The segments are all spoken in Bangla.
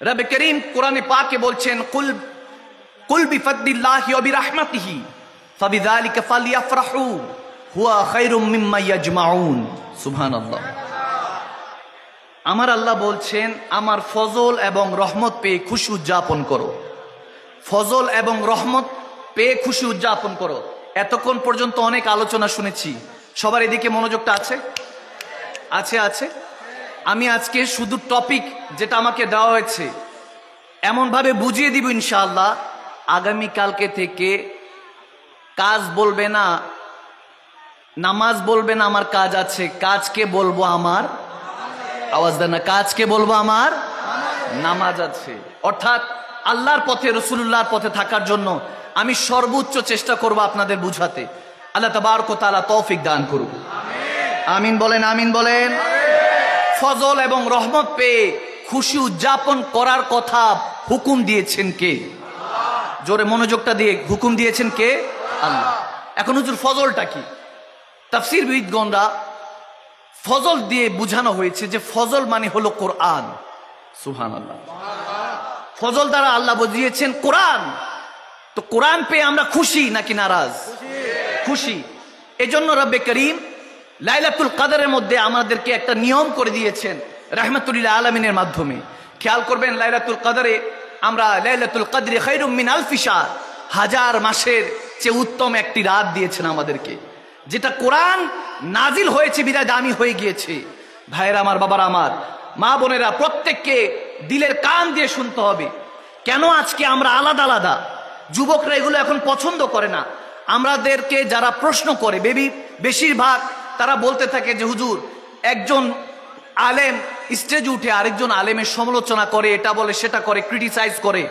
রব করিম কোরআনে পাকে বলছেন কুল বিফদলিল্লাহি ওয়া বিরহমাতিহি ফাবিযালিকা ফালইফরাহু হুয়া খায়রুম মিম্মা ইয়াজমাউন। সুবহানাল্লাহ। আমার আল্লাহ বলছেন আমার ফজল এবং রহমত পেয়ে খুশি উদযাপন করো, ফজল এবং রহমত পেয়ে খুশি উদযাপন করো। এতক্ষণ পর্যন্ত অনেক আলোচনা শুনেছি, সবার এদিকে মনোযোগটা আছে আছে আছে আমি আজকে শুধু টপিক যেটা আমাকে দেওয়া হয়েছে এমনভাবে বুঝিয়ে দিব ইনশাআল্লাহ, আগামীকালকে থেকে কাজ বলবে না, নামাজ বলবে না আমার কাজ আছে, কাজকে বলবো আমার, আওয়াজ দেন না, কাজকে বলবো আমার নামাজ আছে। অর্থাৎ আল্লাহর পথে রাসূলুল্লাহর পথে থাকার জন্য আমি সর্বোচ্চ চেষ্টা করব আপনাদের বুঝাতে। আল্লাহ তাবারক ওয়া তাআলা তৌফিক দান করুন। আমিন বলেন, আমিন বলেন। ফজল এবং রহমত পেয়ে খুশি উদযাপন করার কথা হুকুম দিয়েছেন কে? জোরে মনোযোগটা দিয়ে, হুকুম দিয়েছেন কে? আল্লাহ। এখন হুজুর ফজলটা কি? তাফসীর বিদগণরা ফজল দিয়ে বুঝানো হয়েছে যে ফজল মানে হলো কোরআন। সুবহানাল্লাহ। ফজল দ্বারা আল্লাহ বুঝিয়েছেন কোরআন। তো কোরআন পেয়ে আমরা খুশি নাকি নারাজ? খুশি। এজন্য রব্বে করিম লাইলাতুল কদরের মধ্যে আমাদেরকে একটা নিয়ম করে দিয়েছেন রাহমাতুল লিল আলামিনের মাধ্যমে। খেয়াল করবেন, লাইলাতুল কদরে আমরা লাইলাতুল কদরি খায়রুম মিন আলফি শাহর, হাজার মাসের চেয়ে উত্তম একটি রাত দিয়েছেন আমাদেরকে, যেটা কোরআন নাজিল হয়েছে বিদায় দামি হয়ে গিয়েছে। ভাইয়েরা আমার, বাবারা আমার, মা বোনেরা, প্রত্যেককে দিলের কান দিয়ে শুনতে হবে। কেন আজকে আমরা আলাদা আলাদা? যুবকরা এগুলো এখন পছন্দ করে না। আমাদেরকে যারা প্রশ্ন করে বেশিরভাগ তারা বলতে থাকে যে হুজুর একজন আলেম স্টেজে উঠে আরেকজন আলেমের সমালোচনা করে, এটা বলে সেটা করে, ক্রিটিসাইজ করে।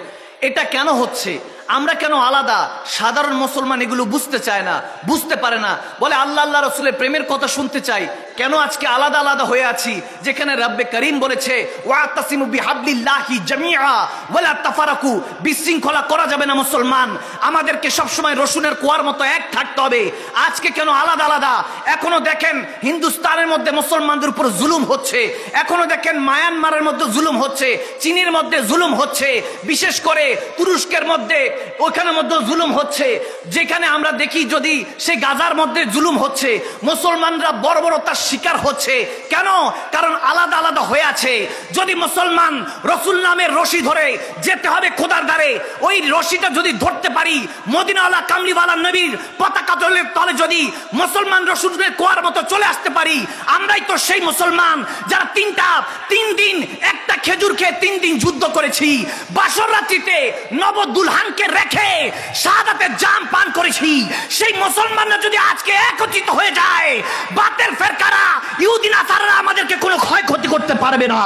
এটা কেন হচ্ছে? আমরা কেন আলাদা? সাধারণ মুসলমান এগুলো বুঝতে চায় না, বুঝতে পারে না, বলে আল্লাহ আল্লাহ রাসূলের প্রেমের কথা শুনতে চাই। কেন আজকে আলাদা আলাদা হয়ে আছি? যেখানে রব্বে করিম বলেছে ওয়াতাসিমু বিহাবলিল্লাহি জামিআ ওয়ালা তাফারাকু, বিশৃঙ্খলা করা যাবে না মুসলমান, আমাদেরকে সবসময় রসুনের কুয়ার মতো এক থাকতে হবে। আজকে কেন আলাদা আলাদা? এখনো দেখেন হিন্দুস্তানের মধ্যে মুসলমানদের উপর জুলুম হচ্ছে, এখনো দেখেন মায়ানমারের মধ্যে জুলুম হচ্ছে, চীনের মধ্যে জুলুম হচ্ছে, বিশেষ করে তুরস্কের মধ্যে ওখানের মধ্যে জুলুম হচ্ছে। যেখানে আমরা দেখি যদি সেই গাজার মধ্যে জুলুম হচ্ছে, মুসলমানরা বর্বরতার শিকার হচ্ছে। কেন? কারণ আলাদা আলাদা হয়ে আছে। যদি মুসলমান রসুল নামের রশি ধরে যেতে হবে খোদার দ্বারে, ওই রশিটা যদি ধরতে পারি, মদিনাওয়ালা কামলিওয়ালা নবীর পতাকা তলে যদি মুসলমান রসুলের কুয়ার মতো চলে আসতে পারি, আমরাই তো সেই মুসলমান যারা তিন দিন একটা খেজুর খেয়ে 3 দিন যুদ্ধ করেছি, বাসর রাত্রিতে নবদুলহানকে রেখে শাহাদাতের জাম পান করেছি। সেই মুসলমানরা যদি আজকে একত্রিত হয়ে যায়, বাতের ফেরকারা ইহুদি নাসারারা আমাদেরকে কোনো ক্ষয়ক্ষতি করতে পারবে না।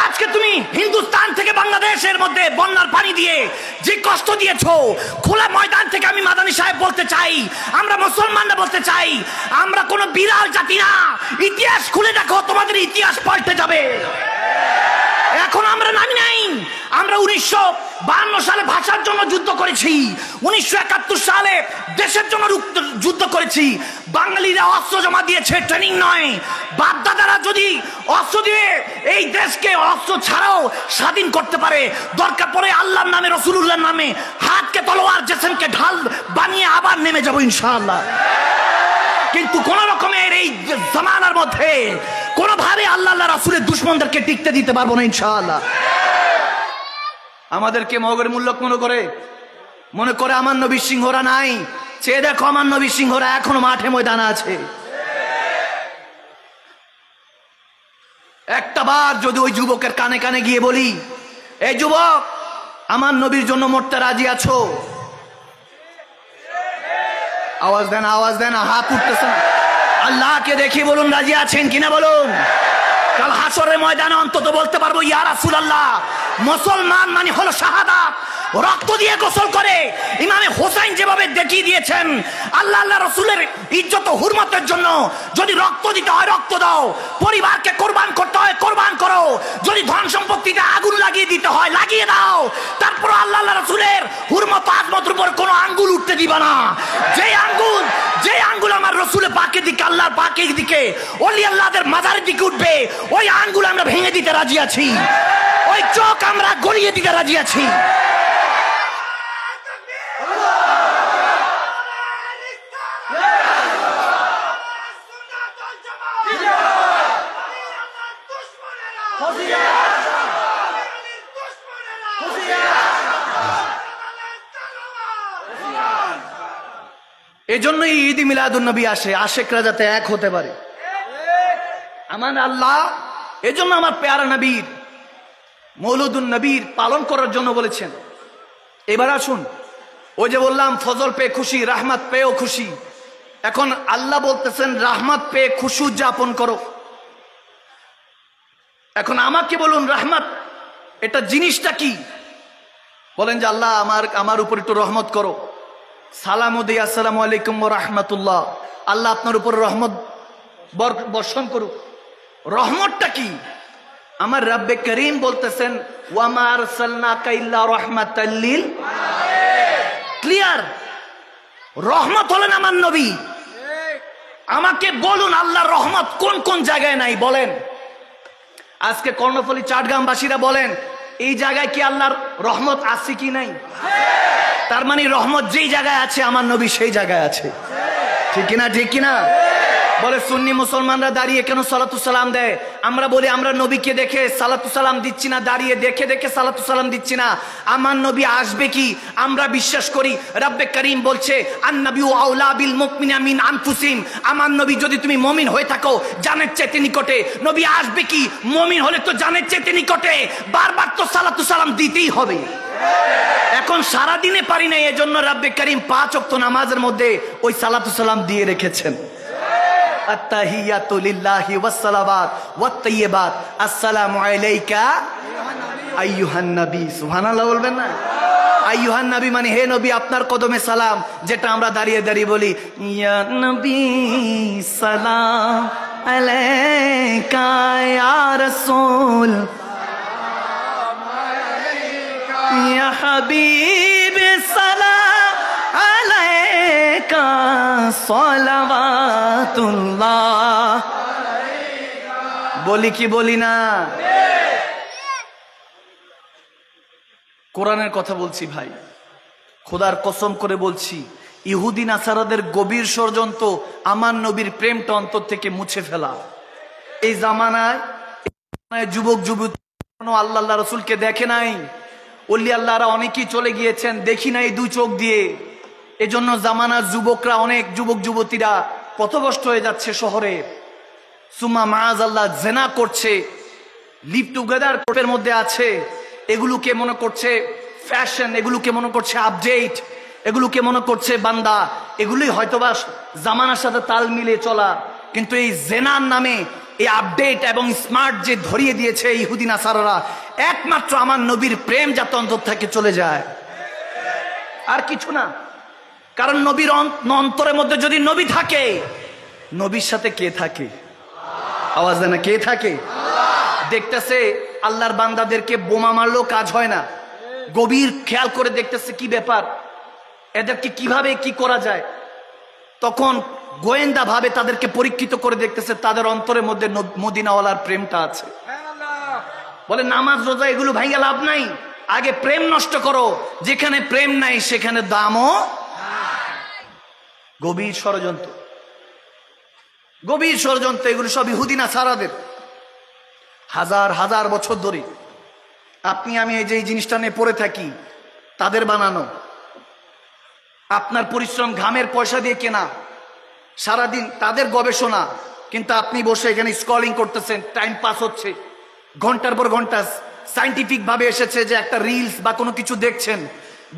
আজকে তুমি হিন্দুস্তান থেকে বাংলাদেশের মধ্যে বন্যার পানি দিয়ে যে কষ্ট দিয়েছো, খোলা ময়দান থেকে আমি মাদানী সাহেব বলতে চাই, আমরা মুসলমানরা বলতে চাই, আমরা কোনো বিরাল জাতি না। ইতিহাস খুলে দেখো, তোমাদের ইতিহাস পাল্টে যাবে। এখন আমরা নামি নাই। আমরা 1952 সালে ভাষার জন্য যুদ্ধ করেছি, 1971 সালে দেশের জন্য যুদ্ধ করেছি। বাঙালিরা অস্ত্র জমা দিয়েছে, ট্রেনিং নয়। বাপদাদারা যদি অস্ত্র দিয়ে এই দেশকে অস্ত্র ছাড়াও স্বাধীন করতে পারে, দরকার পড়ে আল্লাহর নামে, রাসূলুল্লাহর নামে হাতকে তলোয়ার, জেসেনকে ঢাল বানিয়ে আবার নেমে যাবো ইনশাআল্লাহ। কিন্তু কোন রকমের এই জামানার মধ্যে কোনোভাবে আল্লাহ আল্লাহ রাসূলের দুশমনদেরকে টিকতে দিতে পারবো না ইনশাআল্লাহ। আমাদেরকে মগের মূল্য মনে করে আমার নবী সিংহরা নাই। চেয়ে দেখো, আমার নবী সিংহরা এখনো মাঠে ময়দানে আছে। একটা বার যদি ওই যুবকের কানে কানে গিয়ে বলি, এই যুবক, আমার নবীর জন্য মরতে রাজি আছো? আওয়াজ দেন, আওয়াজ দেন, হাত উঠতেছে না। আল্লাহকে দেখে বলুন রাজি আছেন কিনা বলুন। কাল হাসরের ময়দানে অন্তত বলতে পারবো ইয়া রাসূলুল্লাহ। মুসলমান মানে হলো শাহাদাত, রক্ত দিয়ে গোসল করে। ইমামে হোসেন যেভাবে দেখিয়ে দিয়েছেন, আল্লাহ আল্লাহ রাসূলের ইজ্জত ও হুরমতের জন্য যদি রক্ত দিতে হয় রক্ত দাও, পরিবারকে কোরবান করতে হয় কোরবান করো, যদি ধন সম্পত্তিতে আগুন লাগিয়ে দিতে হয় লাগিয়ে দাও, তারপর আল্লাহ আল্লাহ রাসূলের হুরমত আজমতের উপর কোনো আঙ্গুল উঠতে দিবা না। যে আঙ্গুল আমার রসুলের পাকের দিকে, আল্লাহর পাকের দিকে, ওলি আল্লাহদের মাজারের দিকে উঠবে, ওই আঙ্গুল আমরা ভেঙে দিতে রাজি আছি। ওই চোখ আমরা গড়িয়ে দিতে রাজি আছি। এজন্যই ঈদ মিলাদুন নবী আসে, আশেকরা যাতে এক হতে পারে। আমার আল্লাহ এজন্য আমার পেয়ারা নবীর মৌলুদুন নবীর পালন করার জন্য বলেছেন। এবার আসুন, ওই যে বললাম ফজল পেয়ে খুশি, রাহমাত পেয়েও খুশি। এখন আল্লাহ বলতেছেন রাহমাত পেয়ে খুশি উদযাপন করো। এখন আমাকে বলুন রাহমাত এটা জিনিসটা কি? বলেন যে আল্লাহ আমার উপর একটু রহমত করো, সালাম দিই আসসালামু আলাইকুম ওয়া রাহমাতুল্লাহ, আল্লাহ আপনার উপর রহমত বর্ষণ করুক। রহমতটা কি? আমার রব্বে করিম বলতেছেন ওয়া মা আরসালনাকা ইল্লা রাহমাতাল লিল আলামিন। ক্লিয়ার, রহমত হলেন আমার নবী। আমাকে বলুন আল্লাহর রহমত কোন কোন জায়গায় নাই বলেন। আজকে কর্ণফুলী চাটগ্রামবাসীরা বলেন এই জায়গায় কি আল্লাহর রহমত আছে কি নাই? তার মানে রহমত যেই জায়গায় আছে আমার নবী সেই জায়গায় আছে, ঠিক কিনা? ঠিক কিনা? বলে সুন্নি মুসলমানরা দাঁড়িয়ে কেন সালাতু সালাম দেয়? আমরা বলি আমরা নবীকে দেখে সালাতু সালাম দিচ্ছি না, দাঁড়িয়ে দেখে দেখে সালাতু সালাম দিচ্ছি না। আমার নবী আসবে কি আমরা বিশ্বাস করি। রব্বে করিম বলছে আন-নবিয়্যু আওলা বিল মুমিনিনা মিন আনফুসিহিম। আমার নবী যদি তুমি মুমিন হয়ে থাকো জানের চাইতে নিকটে। নবী আসবে কি? মুমিন হলে তো জানের চাইতে নিকটে, বারবার তো সালাতু সালাম দিতেই হবে। এখন সারা দিনে পারি না, এজন্য রব্বে করিম 5 ওয়াক্ত নামাজের মধ্যে ওই সালাতু সালাম দিয়ে রেখেছেন। আত্তাহিয়াতু লিল্লাহি ওয়াস সালাওয়াত ওয়াত তাইয়্যিবাত আসসালামু আলাইকা আইয়ুহান নবী। সুবহানাল্লাহ বলবেন না? আইয়ুহান নবী মানে হে নবী আপনার কদমে সালাম, যেটা আমরা দাঁড়িয়ে দাঁড়িয়ে বলি ইয়া নবী সালাম আলাইকা ইয়া রাসূল ইয়া হাবিব সালাম আলাইকা সালাওয়াতুল্লাহ। বলি কি বলি না? কোরআনের কথা বলছি ভাই, খোদার কসম করে বলছি, ইহুদি নাসারাদের গভীর ষড়যন্ত্র আমার নবীর প্রেমটা অন্তর থেকে মুছে ফেলা। এই জামানায় যুবক যুবতী আল্লাহ রসুলকে দেখে নাই, ওলি আল্লাহরা অনেকেই চলে গিয়েছেন, দেখি নাই 2 চোখ দিয়ে। এজন্য জামানার যুবকরা, অনেক যুবক যুবতীরা পথভ্রষ্ট হয়ে যাচ্ছে শহরে। সুমা মাআযাল্লাহ জেনা করছে, লিভ টুগেদার গ্রুপের মধ্যে আছে। এগুলোকে মনে করছে ফ্যাশন, এগুলোকে মনে করছে আপডেট, এগুলোকে মনে করছে বান্দা। এগুলোই হয়তোবা জামানার সাথে তাল মিলিয়ে চলা। কিন্তু এই জেনার নামে এই আপডেট এবং স্মার্ট যে ধরিয়ে দিয়েছে ইহুদি নাসারারা, একমাত্র আমার নবীর প্রেম যাতে অন্তর থেকে চলে যায়, আর কিছু না। কারণ নবীর অন্তরের মধ্যে যদি নবী থাকে, নবীর সাথে কে থাকে? আওয়াজ দেয় না, কে থাকে? দেখতেছে আল্লাহর বান্দাদেরকে বোমা মারলেও কাজ হয় না, গভীর খেয়াল করে দেখতেছে কি ব্যাপার, এদেরকে কিভাবে কি করা যায়। তখন গোয়েন্দা ভাবে তাদেরকে পরীক্ষিত করে দেখতেছে তাদের অন্তরের মধ্যে মদিনাওয়ালার প্রেমটা আছে। বলে নামাজ রোজা এগুলো ভাঙা লাভ নাই, আগে প্রেম নষ্ট করো। যেখানে প্রেম নাই সেখানে দামও। গভীর ষড়যন্ত্র, গভীর ষড়যন্ত্র। এগুলো সব ইহুদি নাসারাদের, হাজার হাজার বছর ধরে আপনি আমি এই যে জিনিসটা নিয়ে পড়ে থাকি, তাদের বানানো। আপনার পরিশ্রম ঘামের পয়সা দিয়ে কেনা, সারাদিন তাদের গবেষণা, কিন্তু আপনি বসে এখানে স্ক্রলিং করতেছেন, টাইম পাস হচ্ছে, ঘন্টার পর ঘন্টা। সাইন্টিফিক ভাবে এসেছে যে একটা রিলস বা কোনো কিছু দেখছেন,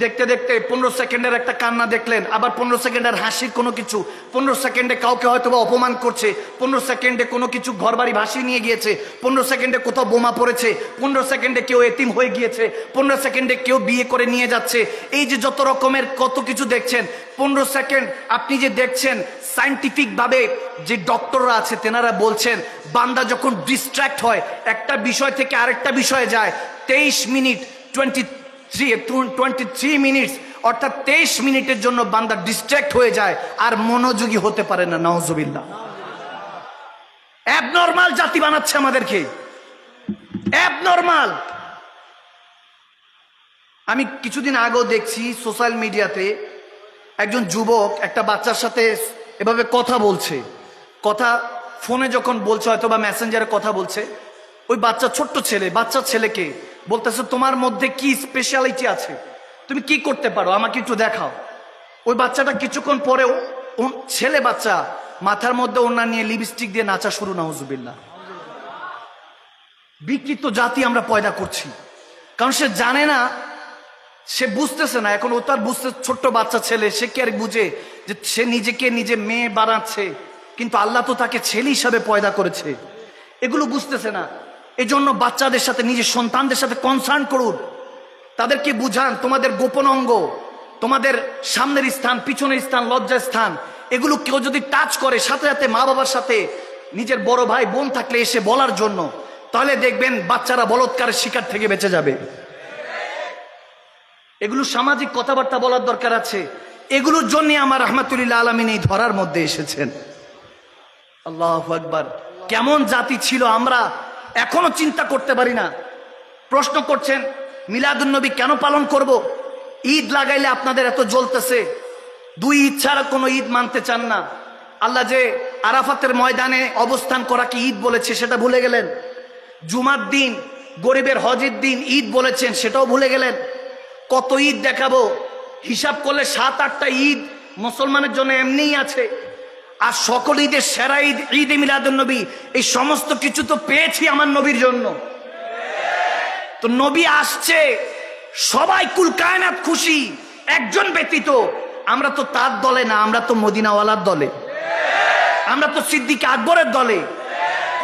দেখতে দেখতে 15 সেকেন্ডের একটা কান্না দেখলেন, আবার 15 সেকেন্ডের হাসির কোনো কিছু, 15 সেকেন্ডে কাউকে হয়তো বা অপমান করছে, 15 সেকেন্ডে কোনো কিছু ঘরবাড়ি ভাসিয়ে নিয়ে গিয়েছে, 15 সেকেন্ডে কোথাও বোমা পড়েছে, 15 সেকেন্ডে কেউ এতিম হয়ে গিয়েছে, 15 সেকেন্ডে কেউ বিয়ে করে নিয়ে যাচ্ছে। এই যে যত রকমের কত কিছু দেখছেন, 15 সেকেন্ড আপনি যে দেখছেন, সাইন্টিফিক ভাবে যে ডক্টররা আছে তেনারা বলছেন বান্দা যখন ডিস্ট্র্যাক্ট হয়, একটা বিষয় থেকে আরেকটা বিষয়ে যায়, 23 মিনিট 23 মিনিটস, অর্থাৎ 23 মিনিটের জন্য বান্দা ডিস্ট্র্যাক্ট হয়ে যায় আর মনোযোগী হতে পারে না। নাউজুবিল্লাহ। অ্যাবনর্মাল জাতি বানাচ্ছে আমাদেরকে, অ্যাবনর্মাল। আমি কিছুদিন আগেও দেখছি সোশ্যাল মিডিয়াতে একজন যুবক একটা বাচ্চার সাথে এভাবে কথা বলছে, কথা ফোনে যখন বলছে হয়তো বা মেসেঞ্জারে কথা বলছে, ওই বাচ্চা ছোট্ট ছেলে, বাচ্চা ছেলেকে বলতেছে তোমার মধ্যে কি স্পেশালিটি আছে, তুমি কি করতে পারো আমাকে একটু দেখাও। ওই বাচ্চাটা কিছুক্ষণ পরে ছেলে বাচ্চা মাথার মধ্যে ওড়না নিয়ে লিপস্টিক দিয়ে নাচা শুরু, নাউজুবিল্লাহ। বিকৃত জাতি আমরা পয়দা করছি, কারণ সে জানে না, সে বুঝতেছে না। এখন ও তার বুঝতে, ছোট্ট বাচ্চা ছেলে, সে কি আর বুঝে যে সে নিজেকে নিজে মেয়ে বানাচ্ছে, কিন্তু আল্লাহ তো তাকে ছেলে হিসাবে পয়দা করেছে। এগুলো বুঝতেছে না। এজন্য বাচ্চাদের সাথে, নিজের সন্তানদের সাথে কনসার্ন করুন, তাদেরকে বুঝান তোমাদের গোপন অঙ্গ, তোমাদের সামনের স্থান, পিছনের স্থান, লজ্জার স্থান, এগুলো কেউ যদি টাচ করে সাথে সাথে মা বাবার সাথে, নিজের বড় ভাই বোন থাকলে এসে বলার জন্য, তাহলে দেখবেন বাচ্চারা বলৎকারের শিকার থেকে বেঁচে যাবে। এগুলো সামাজিক কথাবার্তা বলার দরকার আছে। এগুলোর জন্য আমার রহমাতুল্লাহ আলামিন এই ধরার মধ্যে এসেছেন। আল্লাহু আকবার। কেমন জাতি ছিল আমরা এখনো চিন্তা করতে পারি না। প্রশ্ন করছেন মিলাদুন নবী কেন পালন করব? ঈদ লাগাইলে আপনাদের এত জ্বলতেছে, দুই ঈদ ছাড়া কোনো ঈদ মানতে চান না। আল্লাহ যে আরাফাতের ময়দানে অবস্থান করাকে ঈদ বলেছে সেটা ভুলে গেলেন। জুমার দিন, গরিবের হজের দিন ঈদ বলেছেন, সেটাও ভুলে গেলেন। কত ঈদ দেখাবো? হিসাব করলে 7-8টা ঈদ মুসলমানের জন্য এমনিই আছে। আর সকল ঈদের সেরা ঈদ ঈদে মিলাদুন নবী। এই সমস্ত কিছু তো পেয়েছি আমার নবীর জন্য। তো নবী আসছে, সবাই কুল কায়নাত খুশি, একজন ব্যতীত। আমরা তো তার দলে না, আমরা তো মদিনাওয়ালার দলে, আমরা তো সিদ্দিক আকবরের দলে।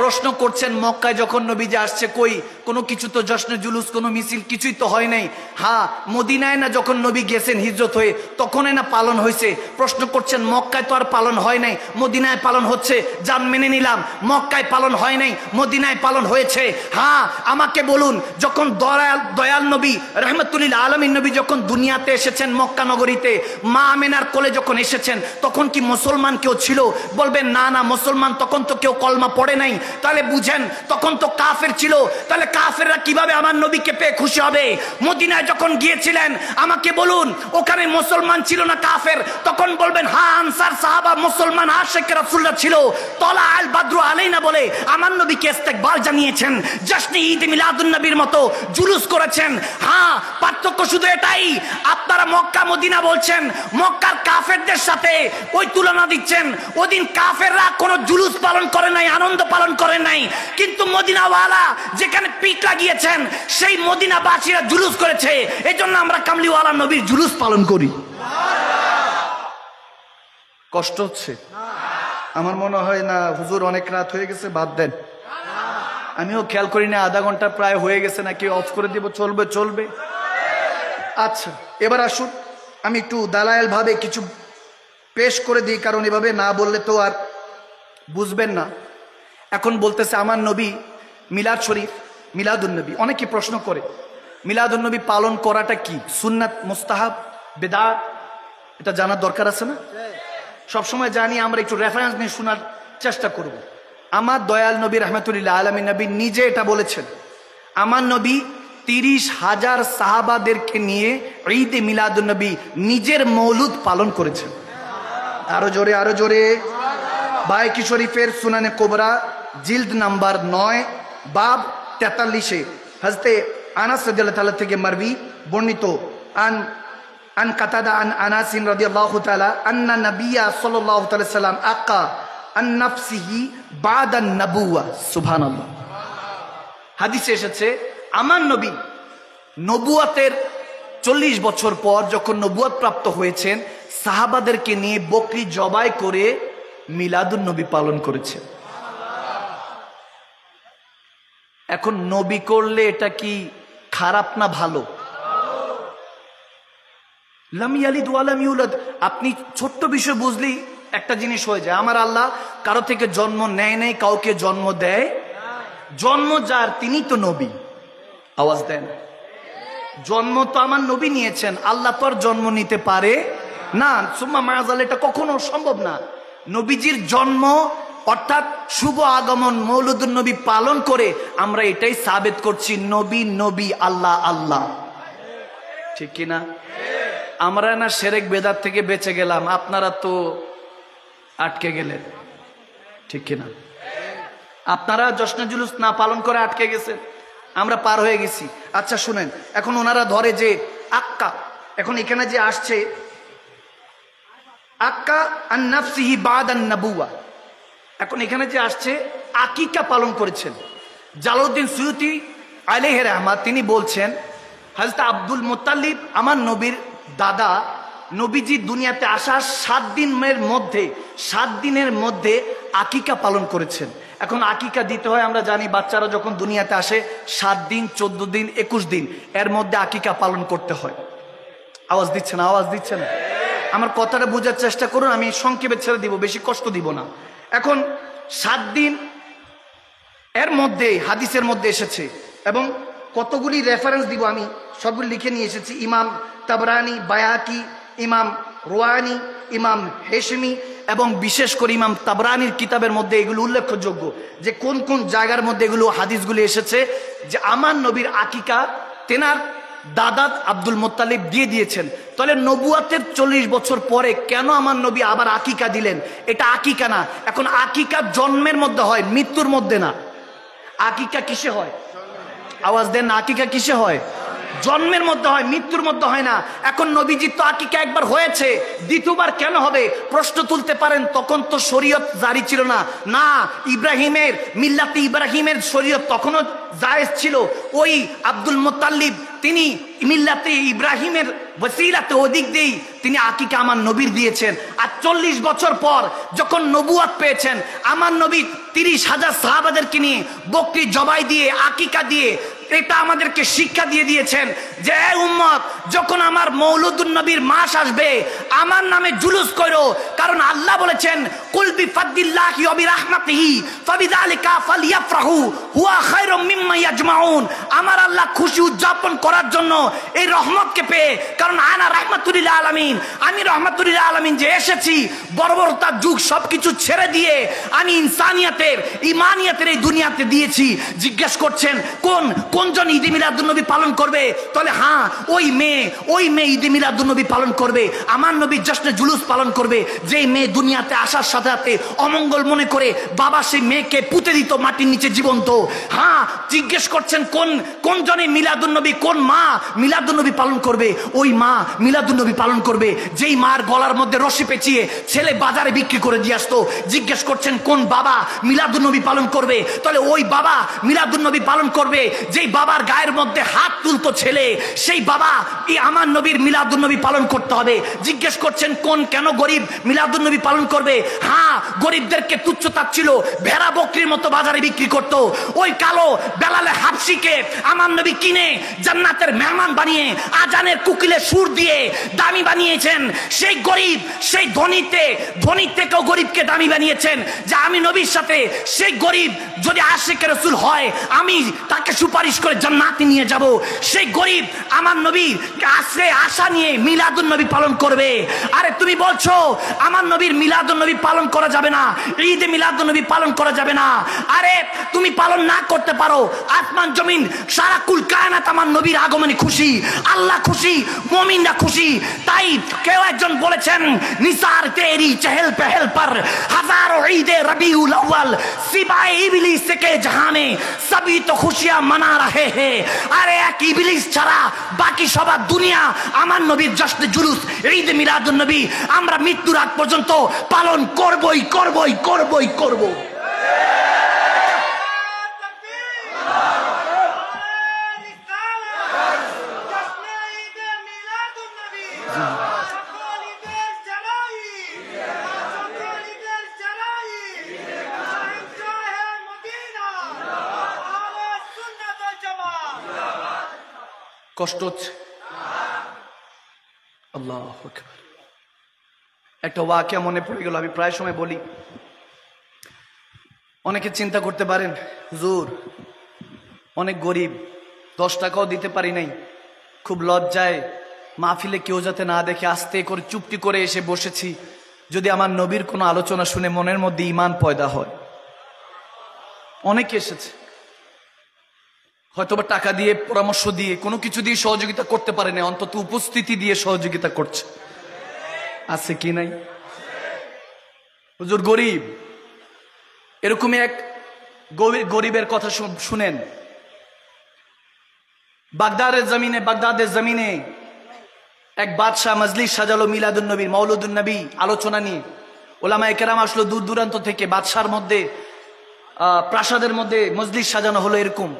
প্রশ্ন করছেন মক্কায় যখন নবীজি আসছে কই কোনো কিছু তো জশ্নে জুলুস, কোনো মিছিল কিছুই তো হয় নাই। হ্যাঁ, মদিনায় না যখন নবী গেছেন হিজরত হয়ে তখনই না পালন হয়েছে। প্রশ্ন করছেন মক্কায় তো আর পালন হয় নাই, মদিনায় পালন হচ্ছে, যান মেনে নিলাম। মক্কায় পালন হয় নাই, মদিনায় পালন হয়েছে। হ্যাঁ, আমাকে বলুন, যখন দয়াল নবী রহমতুল্লাহ আলামিন নবী যখন দুনিয়াতে এসেছেন মক্কা নগরীতে, মা আমেনার কোলে যখন এসেছেন তখন কি মুসলমান কেউ ছিল? বলবেন না না, মুসলমান তখন তো কেউ কলমা পড়ে নাই। তাহলে বুঝেন তখন তো কাফের ছিল। তাহলে কাফেররা কিভাবে আমার নবীকে পেয়ে খুশি হবে? মদিনায় যখন গিয়েছিলেন আমাকে বলুন, ওখানে মুসলমান ছিল না কাফের? তখন বলবেন হ্যাঁ, আনসার সাহাবা মুসলমান, আশিক রাসূলুল্লাহ ছিল। তলা আল বাদরু আলাইনা বলে আমার নবীকে ইস্তেকবাল জানিয়েছেন, জশ্নে ঈদ মিলাদুন নবীর মতো জুলুস করেছেন। হ্যাঁ, পার্থক্য শুধু এটাই, আপনারা মক্কা মদিনা বলছেন, মক্কার কাফেরদের সাথে ওই তুলনা দিচ্ছেন। ওদিন কাফেররা কোনো জুলুস পালন করে নাই, আনন্দ পালন করে নাই, কিন্তু মদিনাওয়ালা যেখানে পিক লাগিয়েছেন সেই মদিনাবাসীরা জুলুস করেছে। এজন্য আমরা কামলিওয়ালা নবীর জুলুস পালন করি। কষ্ট হচ্ছে? আমার মনে হয় না হুজুর অনেক রাত হয়ে গেছে, বাদ দেন। আমিও খেয়াল করি না, আধা ঘন্টা প্রায় হয়ে গেছে, নাকি অফ করে দিব? চলবে চলবে। আচ্ছা, এবার আসুন আমি একটু দালায়েল ভাবে কিছু পেশ করে দিই, কারণ এভাবে না বললে তো আর বুঝবেন না। এখন বলতেছে আমার নবী মিলাদ শরীফ, মিলাদুন নবী। অনেকে প্রশ্ন করে মিলাদুন নবী পালন করাটা কি সুন্নাত, মুস্তাহাব, বেদাত? এটা জানার দরকার আছে না? সবসময় জানি, আমরা একটু রেফারেন্স নিয়ে শোনার চেষ্টা করব। আমার দয়াল নবী রহমতুল্লাহ আলামিন নবী নিজে এটা বলেছেন। আমার নবী 30,000 সাহাবাদেরকে নিয়ে ঈদে মিলাদুন নবী নিজের মৌলুদ পালন করেছেন। আরো জোরে, আরো জোরে। বাইকি শরীফের সুনানে কোবরা জিলদ নাম্বার 9 বাব 43-এ হযরতে আনাস রাদিয়াল্লাহু তাআলা থেকে মারবি বর্ণিত, আন কাতাদা আন আনাস রাদিয়াল্লাহু তাআলা আন্না নবিয়্যা সাল্লাল্লাহু তাআলা সাল্লাম আকা আন নাফসিহি বাদা নবুওয়া। সুবহানাল্লাহ। হাদিসে এসেছে আমার নবী নবুয়াতের 40 বছর পর যখন নবুয়াত প্রাপ্ত হয়েছেন, সাহাবাদেরকে নিয়ে বকরি জবাই করে মিলাদুন নবী পালন করেছে। এখন নবী করলে এটা কি খারাপ না ভালো? লাম ইয়ালিদ ওয়া লাম ইউলাদ। আপনি ছোট্ট বিষয় বুঝলেই একটা জিনিস হয়ে যায়, আমার আল্লাহ কারো থেকে জন্ম নেয় নাই, কাউকে জন্ম দেয়। জন্ম যার তিনি তো নবী। আওয়াজ দেন। জন্ম তো আমার নবী নিয়েছেন, আল্লাহ তো আর জন্ম নিতে পারে না। সুম্মা মাযাল, এটা কখনো সম্ভব না। নবীজির জন্ম অর্থাৎ শুভ আগমন মৌলুদুন নবী পালন করে আমরা এটাই সাবেত করছি, নবী নবী, আল্লাহ আল্লাহ। ঠিক কিনা? আমরা না শিরক বেদাত থেকে বেঁচে গেলাম, আপনারা তো আটকে গেলেন। ঠিক কিনা? আপনারা জশ্নে জুলুস না পালন করে আটকে গেছেন, আমরা পার হয়ে গেছি। আচ্ছা শুনেন, এখন ওনারা ধরে যে আক্কা, এখন এখানে যে আসছে আক্কা আন নাফসিহি বাদান নবুওয়া, এখন এখানে যে আসছে আকিকা পালন করেছেন। জালালউদ্দিন সুয়ুতি আলাইহি রাহমাত তিনি বলছেন হযরত আব্দুল মুত্তালিব আমার নবীর দাদা, নবীজি দুনিয়াতে আসার 7 দিনের মধ্যে আকিকা পালন করেছেন। এখন আকিকা দিতে হয়, আমরা জানি বাচ্চারা যখন দুনিয়াতে আসে 7 দিন, 14 দিন, 21 দিন এর মধ্যে আকিকা পালন করতে হয়। আওয়াজ দিচ্ছে না? আওয়াজ দিচ্ছে না? আমার কথাটা বোঝার চেষ্টা করুন, আমি সংক্ষেপে ছেড়ে দিব, বেশি কষ্ট দিব না। এখন 7 দিন এর মধ্যে হাদিসের মধ্যে এসেছে, এবং কতগুলি রেফারেন্স দিব, আমি সবগুলি লিখে নিয়ে এসেছি। ইমাম তাবরানি, বায়াকি, ইমাম রুয়ানি, ইমাম হেশমি এবং বিশেষ করে ইমাম তাবরানির কিতাবের মধ্যে এগুলো উল্লেখযোগ্য যে কোন কোন জায়গার মধ্যে এগুলো হাদিসগুলি এসেছে যে আমার নবীর আকিকা তেনার দাদা আব্দুল মুত্তালিব দিয়ে দিয়েছেন। তাহলে নবুয়াতের 40 বছর পরে কেন আমার নবী আবার আকিকা দিলেন? এটা আকিকা না। এখন আকিকা জন্মের মধ্যে হয়, মৃত্যুর মধ্যে না। আকিকা কিসে হয়? আওয়াজ দেন না। আকিকা কিসে হয়? জন্মের মধ্যে হয়, মৃত্যুর মধ্যে হয় না। এখন নবীজির তো আকিকা একবার হয়েছে, দ্বিতীয়বার কেন হবে? প্রশ্ন তুলতে পারেন, তখন তো শরীয়ত জারি ছিল না। না, ইব্রাহিমের মিল্লাতে ইব্রাহিমের শরীয়ত তখনও জায়েজ ছিল। ওই আব্দুল মুত্তালিব তিনি মিল্লাতে ইব্রাহিমের ওসিলাতে ওদিক দিয়েই তিনি আকিকা আমার নবীর দিয়েছেন। আর 40 বছর পর যখন নবুয়াত পেয়েছেন, আমার নবী 30,000 সাহাবাদেরকে নিয়ে বকরি জবাই দিয়ে আকিকা দিয়ে এটা আমাদেরকে শিক্ষা দিয়ে দিয়েছেন যে এই উম্মত, যখন আমার মৌলুদুন নবীর মাস আসবে আমার নামে জুলুস করো, কারণ আল্লাহ বলেছেন কুল বিফাদলিল্লাহি ওয়া বিরাহমাতিহি ফাবিযালিকা ফালইফরাহু হুয়া খায়রুম মিম্মা ইয়াজমাউন। আমার আল্লাহ খুশি উদযাপন করার জন্য এই রহমতকে পেয়ে, কারণ আনা রাহমাতুল লিল আলামিন, আমি রহমাতুল লিল আলামিন যে এসেছি বর্বরতার যুগ সবকিছু ছেড়ে দিয়ে আমি ইনসানিয়াতের ইমানিয়াতের এই দুনিয়াতে দিয়েছি। জিজ্ঞেস করছেন কোন কোনজন ঈদে মিলাদুন নবী পালন করবে? তাহলে হ্যাঁ, ওই মেয়ে ঈদে মিলাদুন নবী পালন করবে, আমার নবীর জশ্নে জুলুস পালন করবে। যেই মেয়ে দুনিয়াতে আসার সাথে সাথে অমঙ্গল মনে করে বাবা সেই মেয়েকে পুঁতে দিত মাটির নিচে জীবন্ত। হ্যাঁ, জিজ্ঞেস করছেন কোন জনে মিলাদুন নবী, কোন মা মিলাদুন নবী পালন করবে? ওই মা মিলাদুন নবী পালন করবে যেই মার গলার মধ্যে রশি পেঁচিয়ে ছেলে বাজারে বিক্রি করে দিয়ে আসতো। জিজ্ঞেস করছেন কোন বাবা মিলাদুন নবী পালন করবে? তাহলে ওই বাবা মিলাদুন নবী পালন করবে যেই বাবার গায়ের মধ্যে হাত তুলতো ছেলে, সেই বাবা আমার নবীর মিলাদুন নবী পালন করতে হবে। জিজ্ঞেস করছেন কেন গরিব মিলাদুন নবী পালন করবে? হ্যাঁ, গরিবদেরকে তুচ্ছ তাচ্ছিল ভেড়া বকরির মতো বাজারে বিক্রি করতো। ওই কালো বেলালে হাবশিকে আমার নবী কিনে জান্নাতের মেহমান বানিয়ে আজানের কুকিলে সুর দিয়ে দামি বানিয়েছেন। সেই গরিব, সেই ধনী থেকেও গরিবকে দামি বানিয়েছেন যে আমি নবীর সাথে সেই গরিব যদি আশিকে রাসূল হয় আমি তাকে সুপারিশ করে জান্নাতে নিয়ে যাব। সেই গরিব আমার নবীর আশা নিয়ে মিলাদুন নবী পালন করবে। আরে তুমি বলছো আমার নবীর মিলাদুন নবী পালন করা যাবে না, ঈদে মিলাদুন নবী পালন করা যাবে না। আরে তুমি পালন না করতে পারো, আসমান জমিন সারা কুল কায়নাত আমার নবীর আগমনে খুশি, আল্লাহ খুশি, মুমিনরা খুশি। তাই কেউ একজন বলেছেন নিসার তেরি চেহেল পেহেল পর হাজারো ঈদে রবিউল আউয়াল সিবায়ে ইবলিস কে জাহানে সবই তো খুশিয়াं মানা রহে হে। আরে এক ইবলিস ছাড়া বাকি সবার দুনিয়া আমার নবীর জশ্নে জুলুস ঈদ মিলাদুন নবী আমরা মৃত্যুর আগ পর্যন্ত পালন করবই করবই করবই করব। কষ্ট হচ্ছে? আল্লাহু আকবার। একটা ওয়াকিয়া মনে পড়ে গেল, আমি প্রায় সময় বলি। অনেকে চিন্তা করতে পারেন হুজুর অনেক গরিব, 10 টাকাও দিতে পারি নাই, খুব লজ্জায় মাহফিলে কেউ যাতে না দেখে আস্তে করে চুপটি করে এসে বসেছি, যদি আমার নবীর কোনো আলোচনা শুনে মনের মধ্যে ঈমান পয়দা হয়। অনেকে এসেছে, হয়তোবা টাকা দিয়ে, পরামর্শ দিয়ে, কোনো কিছু দিয়ে সহযোগিতা করতে পারে না, অন্তত উপস্থিতি দিয়ে সহযোগিতা করছে। আছে কি নাই? হুজুর গরিব, এরকমই এক গরিবের কথা শুনেন। বাগদাদের জমিনে এক বাদশাহ মজলিস সাজালো মিলাদুন নবী, মৌলুদুন নবী আলোচনা নিয়ে। ওলামায়ে কেরাম আসলো দূর দূরান্ত থেকে। বাদশার মধ্যে, প্রাসাদের মধ্যে মজলিস সাজানো হলো এরকম।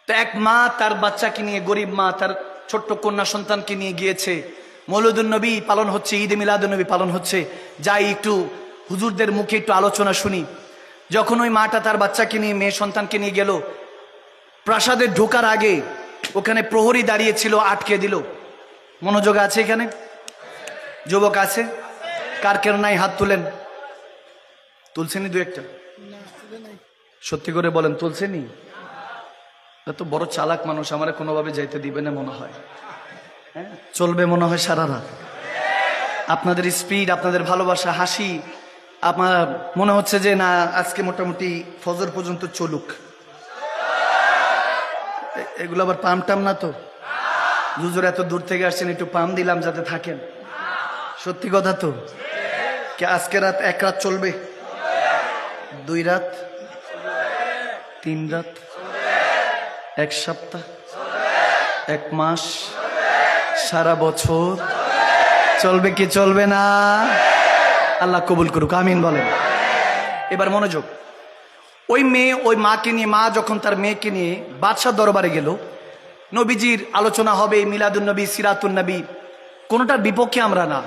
তো এক মা তার বাচ্চাকে নিয়ে, গরিব মা তার ছোট্ট কন্যা সন্তানকে নিয়ে গিয়েছে। মৌলুদুন নবী পালন হচ্ছে, ঈদে মিলাদুন নবী পালন হচ্ছে। যাই একটু হুজুরদের মুখে একটু আলোচনা শুনি। যখন ওই মাটা তার বাচ্চাকে নিয়ে, মেয়ে সন্তানকে নিয়ে গেল, প্রাসাদের ঢোকার আগে ওখানে প্রহরী দাঁড়িয়ে ছিল, আটকে দিল। মনোযোগ আছে এখানে? যুবক আছে? কার কেন নাই হাত তুলেন। তুলছেনি দু একটা? সত্যি করে বলেন, তুলছেনি? এত বড় চালাক মানুষ, আমারে কোনোভাবে যাইতে দিবে না মনে হয়। হ্যাঁ, চলবে মনে হয় সারা রাত। আপনাদের স্পিড, আপনাদের ভালোবাসা, হাসি, আমার মনে হচ্ছে যে না, আজকে মোটামুটি ফজর পর্যন্ত চলুক। এগুলো আবার পাম টাম না তো? হুজুর এত দূর থেকে আসছেন, একটু পাম দিলাম যাতে থাকেন। সত্যি কথা তো? আজকে রাত এক রাত চলবে, 2 রাত, 3 রাত, 1 সপ্তাহ, 1 মাস, সারা বছর চলবে কি চলবে না? আল্লাহ কবুল করুক, আমিন বলেন। এবার মনোযোগ। ওই মেয়ে, ওই মাকে নিয়ে, মা যখন তার মেয়েকে নিয়ে বাদশাহ দরবারে গেল, নবীজির আলোচনা হবে, মিলাদুন নবী, সিরাতুন নবী। কোনোটার বিপক্ষে আমরা না,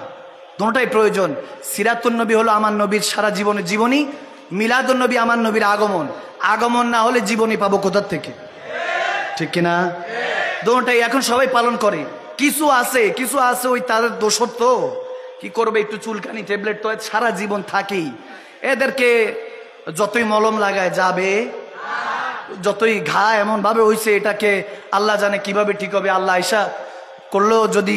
দুটোটাই প্রয়োজন। সিরাতুন নবী হলো আমার নবীর সারা জীবনের জীবনী, মিলাদুন নবী আমার নবীর আগমন। আগমন না হলে জীবনী পাবো কোথার থেকে? ঠিক কিনা? দুটোটাই এখন সবাই পালন করে। কিছু আছে ওই তাদের দোষর, তো কি করবে, একটু চুলকানি, ট্যাবলেট তো সারা জীবন থাকেই। এদেরকে যতই মলম লাগায় যাবে, যতই ঘা এমন ভাবে হইছে, এটাকে আল্লাহ জানে কিভাবে ঠিক হবে। আল্লাহ আয়সা করলেও যদি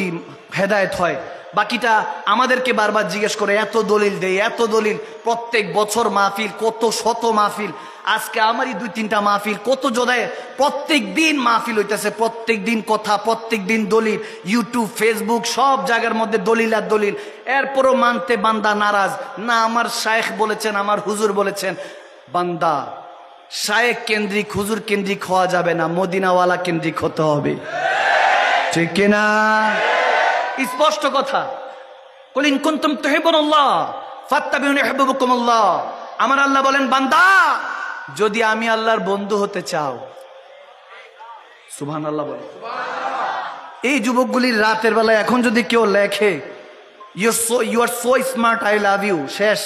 হেদায়েত হয়, বাকিটা আমাদেরকে বারবার জিজ্ঞেস করে, এত দলিল দেয়, এত দলিল। প্রত্যেক বছর মাহফিল, কত শত মাহফিল, আজকে আমারই 2-3টা মাহফিল, কত জোদায় প্রত্যেক দিন মাহফিল হইতেছে, প্রত্যেক দিন কথা, প্রত্যেক দিন দলিল, ইউটিউব, ফেসবুক, সব জায়গার মধ্যে দলিল আর দলিল। এরপরও মানতে বান্দা নারাজ। না আমার শায়েখ বলেছেন, আমার হুজুর বলেছেন। বান্দা শায়েখ কেন্দ্রিক, হুজুর কেন্দ্রিক হওয়া যাবে না, মদিনাওয়ালা কেন্দ্রিক হতে হবে। ঠিক কিনা? স্পষ্ট কথা। কুল ইন কুনতুম তুহিব্বুনাল্লাহ ফাত্তাবিউনি ইউহিব্বুকুমুল্লাহ। আমার আল্লাহ বলেন, বান্দা যদি আমি আল্লাহর বন্ধু হতে চাও, সুবহানাল্লাহ বলে। এই যুবকগুলির রাতের বেলায় এখন যদি কেউ লেখে, you are so smart, I love you, শেষ।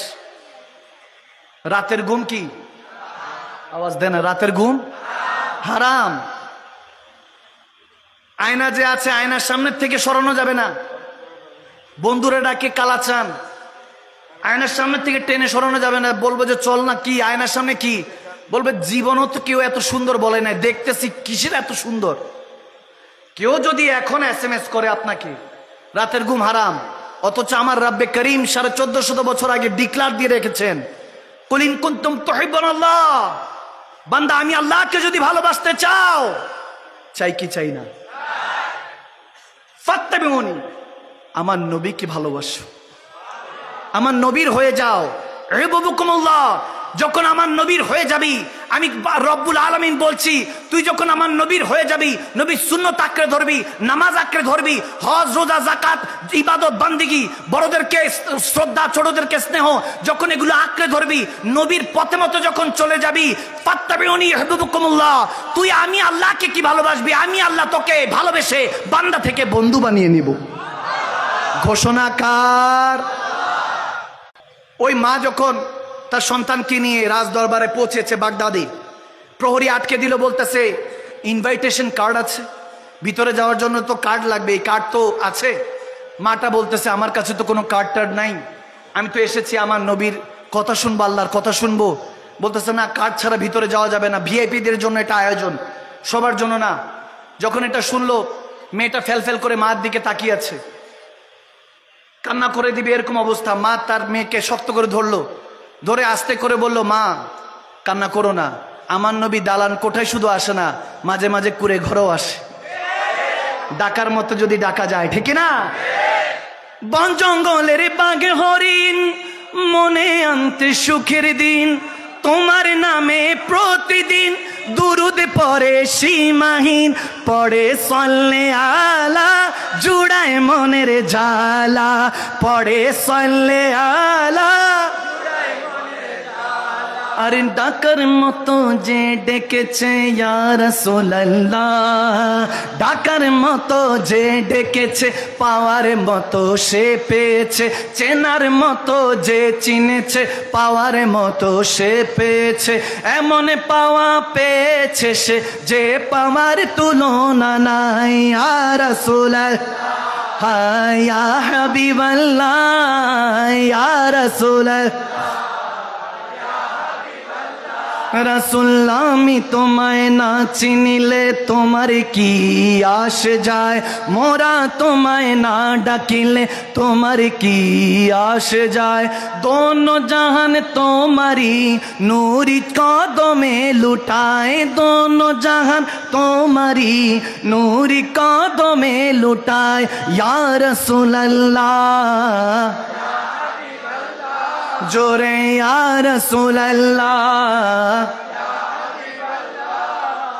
রাতের ঘুম কি? আওয়াজ দেন, রাতের ঘুম হারাম। আয়না যে আছে, আয়নার সামনের থেকে সরানো যাবে না। বন্ধুরা ডাকে কালাচান, আয়নার সামনের থেকে টেনে সরানো যাবে না। বলবো যে চল না, কি আয়নার সামনে কি? বলবে জীবনও তো কেউ এত সুন্দর বলে নাই, দেখতেছি কিসের এত সুন্দর। কেউ যদি এখন SMS করে আপনাকে, রাতের ঘুম হারাম। অথচ আমার রাব্বে করিম 1450 বছর আগে ডিক্লার দিয়ে রেখেছেন, কুল ইন কুনতুম তুহিব্বুনাল্লাহ, বান্দা আমি আল্লাহকে যদি ভালোবাসতে চাও, চাই কি চাই না, ফাত্তাবিউনি, আমার নবীকে ভালোবাসো, আমার নবীর হয়ে যাও। ইউহিব্বুকুমুল্লাহ, যখন আমার নবীর হয়ে যাবি, আমি রব্বুল আলামিন বলছি, তুই যখন আমার নবীর হয়ে যাবি, নবীর সুন্নত আঁকড়ে ধরবি, নামাজ আঁকড়ে ধরবি, হজ, রোজা, যাকাত, ইবাদত, বান্দিগি, বড়দেরকে শ্রদ্ধা, ছোটদেরকে স্নেহ, যখন এগুলো আঁকড়ে ধরবি, নবীর পথে মতো যখন চলে যাবি, ফাত্তাবিউনি ইউহিব্বুকুমুল্লাহ, তুই আমি আল্লাহকে কি ভালোবাসবি, আমি আল্লাহ তোকে ভালোবেসে বান্দা থেকে বন্ধু বানিয়ে নিব। ঘোষণা কার? ওই মা যখন তার সন্তানকে নিয়ে রাজ দরবারে পৌঁছেছে বাগদাদে, প্রহরী আটকে দিল, বলতেছে ইনভাইটেশন কার্ড আছে, ভিতরে যাওয়ার জন্য তো কার্ড লাগবে, এই কার্ড তো আছে। মাটা বলতেছে আমার কাছে তো কোনো কার্ড টার্ড নাই, আমি তো এসেছি আমার নবীর কথা শুনবো, আল্লাহর কথা শুনবো। বলতেছে না, কার্ড ছাড়া ভিতরে যাওয়া যাবে না, ভিআইপিদের জন্য এটা আয়োজন, সবার জন্য না। যখন এটা শুনলো, মেয়েটা ফেল করে মার দিকে তাকিয়ে আছে, কান্না করে দিবে এরকম অবস্থা। মা তার মেয়েকে শক্ত করে ধরলো, ধরে আস্তে করে বলল, মা কান্না করো না, আমার নবী দালান কোঠায় শুধু আসে না, মাঝে মাঝে কুড়ে ঘরেও আসে, ডাকার মতো যদি ডাকা যায়, ঠিক না? বন জঙ্গলের বাঘে হরিণ মনে আনতে সুখের দিন, তোমার নামে প্রতিদিন দুরুদ পড়ে সীমাহীন, পড়ে সল্লে আলা জুড়ায় মনের জ্বালা, পড়ে সল্লে আলা। আরে ডাকার মতো যে ডেকেছে ইয়া রাসূলুল্লাহ, ডাকার মতো যে ডেকেছে পাওয়ার মতো সে পেয়েছে, চেনার মতো যে চিনেছে পাওয়ার মতো সে পেয়েছে, এমন পাওয়া পেয়েছে সে যে পাওয়ার তুলনা নাই। ইয়া রাসূলুল্লাহ ইয়া হাবিবাল্লাহ ইয়া রাসূলুল্লাহ, রাসূলুল্লাহ আমি তোমায় না চিনিলে তোমার কি আসে যায়, মোরা তোমায় না ডাকিলে তোমার কি আসে যায়, দোনো জাহান তোমারি নূরি কদমে লুটায়, দোনো জাহান তোমারি নূরি কদমে লুটায়। ইয়া রাসূলুল্লাহ জোরে ইয়া রাসূলুল্লাহ।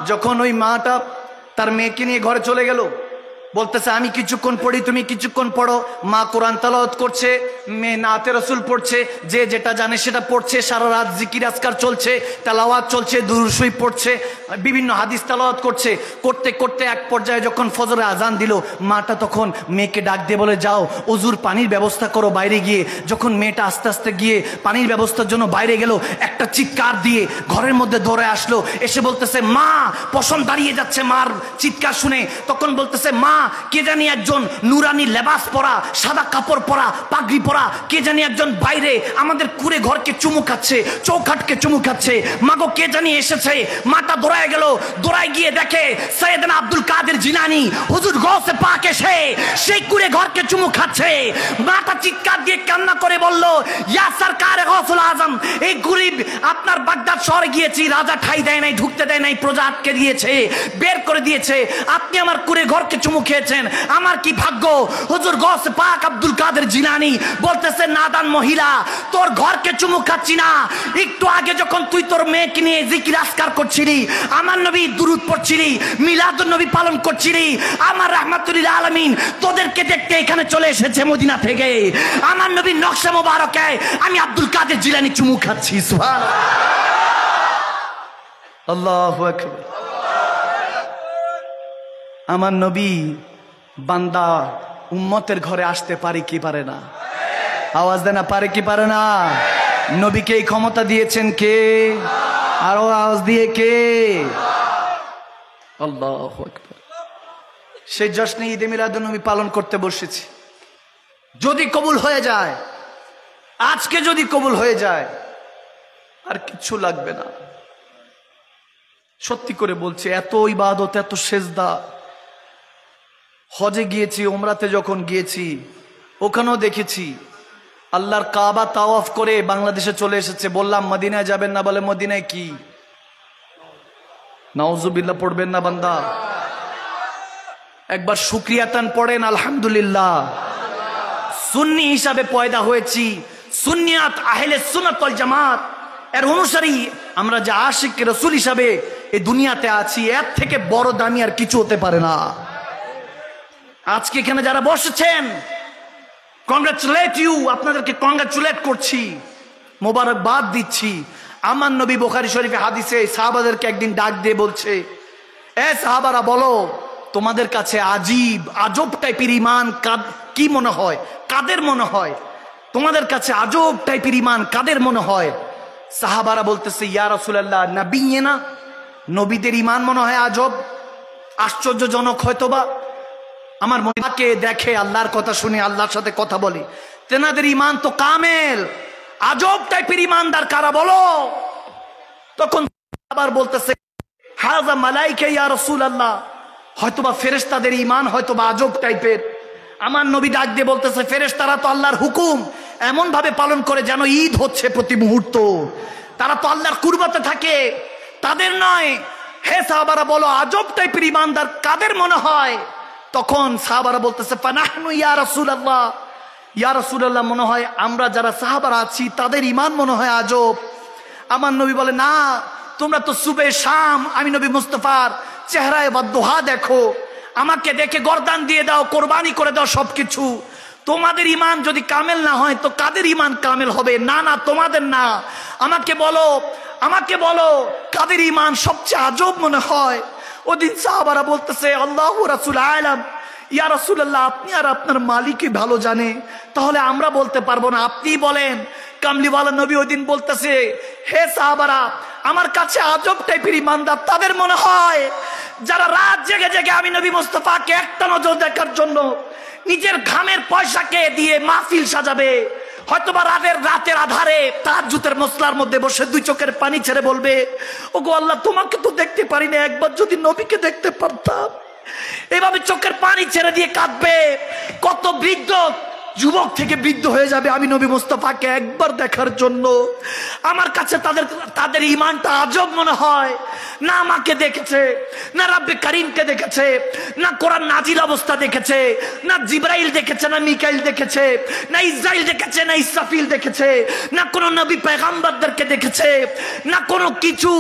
যখন ওই মাটা তার মেয়েকে নিয়ে ঘরে চলে গেল, বলতেছে আমি কিছুক্ষণ পড়ি তুমি কিছুক্ষণ পড়ো। মা কোরআন তেলাওয়াত করছে, মেয়ে নাতে রসুল পড়ছে, যে যেটা জানে সেটা পড়ছে, সারা রাত জিকির আজকার চলছে, তেলাওয়াত চলছে, দুরূদ শরীফ পড়ছে, বিভিন্ন হাদিস তেলাওয়াত করছে। করতে করতে এক পর্যায়ে যখন ফজরে আজান দিল, মাটা তখন মেয়েকে ডাক দিয়ে বলে যাও ওজুর পানির ব্যবস্থা করো বাইরে গিয়ে। যখন মেয়েটা আস্তে আস্তে গিয়ে পানির ব্যবস্থার জন্য বাইরে গেল, একটা চিৎকার দিয়ে ঘরের মধ্যে দৌড়ে আসলো, এসে বলতেছে মা, পশম দাঁড়িয়ে যাচ্ছে মার চিৎকার শুনে। তখন বলতেছে মা, কে জানি একজন নুরানি লেবাস পরা, সাদা কাপড় পরা, পাগড়ি পরা কে জানি একজন বাইরে আমাদের কুড়ে ঘরকে চুমু খাচ্ছে, চৌখাটকে চুমু খাচ্ছে, মাগো কে জানি এসেছে। মাটা দৌড়ায় গেল, দৌড়ায় গিয়ে দেখে সৈয়দনা আব্দুল কাদের জিলানী হুজুর গৌসে পাক এসে সেই কুড়ে ঘরকে চুমু খাচ্ছে। মাটা চিৎকার দিয়ে কান্না করে বলল, ইয়া সরকার গৌসুল আজম, এই গরিব আপনার বাগদাদ শহরে গিয়েছি, রাজা ঠাই দেয় নাই, ঢুকতে দেয় নাই, প্রজা আটকে দিয়েছে, বের করে দিয়েছে, আপনি আমার কুড়ে ঘরকে চুমু খেয়েছেন, আমার কি ভাগ্য। হুজুর গৌসে পাক আব্দুল কাদের জিলানী বলতেছে, নাদান মহিলা, তোর ঘরকে চুমু খাচ্ছি না, একটু আগে যখন তুই তোর মেয়েকে নিয়ে জিকির আজকার করছিলি, আমার নবী দুরূদ পড়ছিলি, মিলাদুন নবী পালন করছিলি, আমার রাহমাতুল আলামিন তোদেরকে দেখতে এখানে চলে এসেছে মদিনা থেকে, আমার নবীর নকশা মোবারকে আমি আব্দুল কাদের জিলানী চুমু খাচ্ছি। সুবহানাল্লাহ, আল্লাহু আকবার। আমার নবী বান্দা উম্মতের ঘরে আসতে পারে কি পারে না? আওয়াজ দেনা, পারে কি পারে না? নবীকে এই ক্ষমতা দিয়েছেন কে? আরো আওয়াজ দিয়ে কে? আল্লাহু আকবার। সেই জশ্নে ঈদে মিলাদুন নবী পালন করতে বসেছি। যদি কবুল হয়ে যায়, আজকে যদি কবুল হয়ে যায়, আর কিছু লাগবে না। সত্যি করে বলছি, এত ইবাদত, এত সেজদা। হজে গিয়েছি, ওমরাতে যখন গিয়েছি, ওখানেও দেখেছি আল্লাহর কাবা তাওয়াফ করে বাংলাদেশে চলে এসেছে। বললাম মদিনায় যাবেন না, বলে মদিনায় কি? নাউজুবিল্লাহ পড়বেন না বান্দা? একবার শুকরিয়াতান পড়েন আলহামদুলিল্লাহ। সুন্নি হিসাবে পয়দা হয়েছি, সুন্নিয়াত আহলে সুন্নাত ওয়াল জামাত এর অনুসারী আমরা, যে আশিক রাসূল হিসাবে এই দুনিয়াতে আছি, এর থেকে বড় দামি আর কিছু হতে পারে না। আজকে এখানে যারা বসেছেন, কংগ্রাচুলেট ইউ, আপনাদেরকে কংগ্রাচুলেট করছি, মোবারকবাদ দিচ্ছি। আমার নবী বুখারী শরীফে হাদিসে সাহাবাদেরকে একদিন ডাক দিয়ে বলছে, এ সাহাবারা বলো তোমাদের কাছে আজব টাইপের ইমান কি মনে হয়, কাদের মনে হয়? তোমাদের কাছে আজব টাইপের ইমান কাদের মনে হয়? সাহাবারা বলতেছে, ইয়া রাসূলুল্লাহ নবিয়্যিনা, নবীদের ইমান মনে হয় আজব, আশ্চর্যজনক হয়তোবা। আমার মনকে দেখে, আল্লাহর কথা শুনে, আল্লাহর সাথে কথা বলে, তেনাদের ইমান তো কামেল। আজব টাইপের ইমানদার কারা বলো? তখন আবার বলতেছে, হাযা মালাইকা ইয়া রাসূলুল্লাহ, হয়তোবা ফেরেশতাদের ইমান হয়তোবা আজব টাইপের। আমার নবী ডাক দিয়ে বলতেছে, ফেরেশতারা তো আল্লাহর হুকুম এমন ভাবে পালন করে যেন ঈদ হচ্ছে প্রতি মুহূর্ত। তারা তো আল্লাহর কুরবাতে থাকে, তাদের নয়। হে সাহাবারা বলো আজব টাইপের ইমানদার কাদের মনে হয়? তখন সাহাবারা বলতেছে ফানাহনু ইয়া রাসূলুল্লাহ, ইয়া রাসূলুল্লাহ, মনে হয় আমরা যারা সাহাবারা আছি তাদের ইমান মনে হয় আজব। আমার নবী বলে না, তোমরা তো সুবে শাম আমি নবী মুস্তাফার চেহারায় বদদোহা দেখো, আমাকে দেখে গর্দান দিয়ে দাও, কোরবানি করে দাও সবকিছু। তোমাদের ইমান যদি কামেল না হয় তো কাদের ইমান কামেল হবে? না না, তোমাদের না। আমাকে বলো, আমাকে বলো কাদের ইমান সবচেয়ে আজব মনে হয়? ওদিন সাহাবারা বলতেছে আল্লাহু রাসূল আলাম, ইয়া রাসূলুল্লাহ, আপনি আর আপনার মালিকই ভালো জানে, তাহলে আমরা বলতে পারবো না, আপনিই বলেন। কামলিওয়ালা নবী ওই দিন বলতেছে হে সাহাবারা, আমার কাছে আজব টাইপের ইমানদার তাদের মনে হয় যারা রাত জেগে জেগে আমি নবী মুস্তাফাকে একটা নজর দেখার জন্য নিজের ঘামের পয়সাকে দিয়ে মাহফিল সাজাবে। হয়তোবা রাতের আধারে তাহাজ্জুদের মসলার মধ্যে বসে দুই চোখের পানি ছেড়ে বলবে ওগো আল্লাহ, তোমাকে তো দেখতে পারি না, একবার যদি নবীকে দেখতে পারতাম। এভাবে চোখের পানি ছেড়ে দিয়ে কাঁদবে। কত বৃদ্ধ যুবক থেকে বৃদ্ধ হয়ে যাবে আমি নবী মুস্তাফাকে একবার দেখার জন্য। আমার কাছে তাদের ইমানটা আজব মনে হয়। না আমাকে দেখেছে, না রাব্বে কারিমকে দেখেছে, না কোরআন নাজিল অবস্থা দেখেছে, না জিবরাইল দেখেছে, না মিকাইল দেখেছে, না ইসরাইল দেখেছে, না ইসরাফিল দেখেছে, না কোনো নবী পয়গম্বরদেরকে দেখেছে, না কোনো কিছু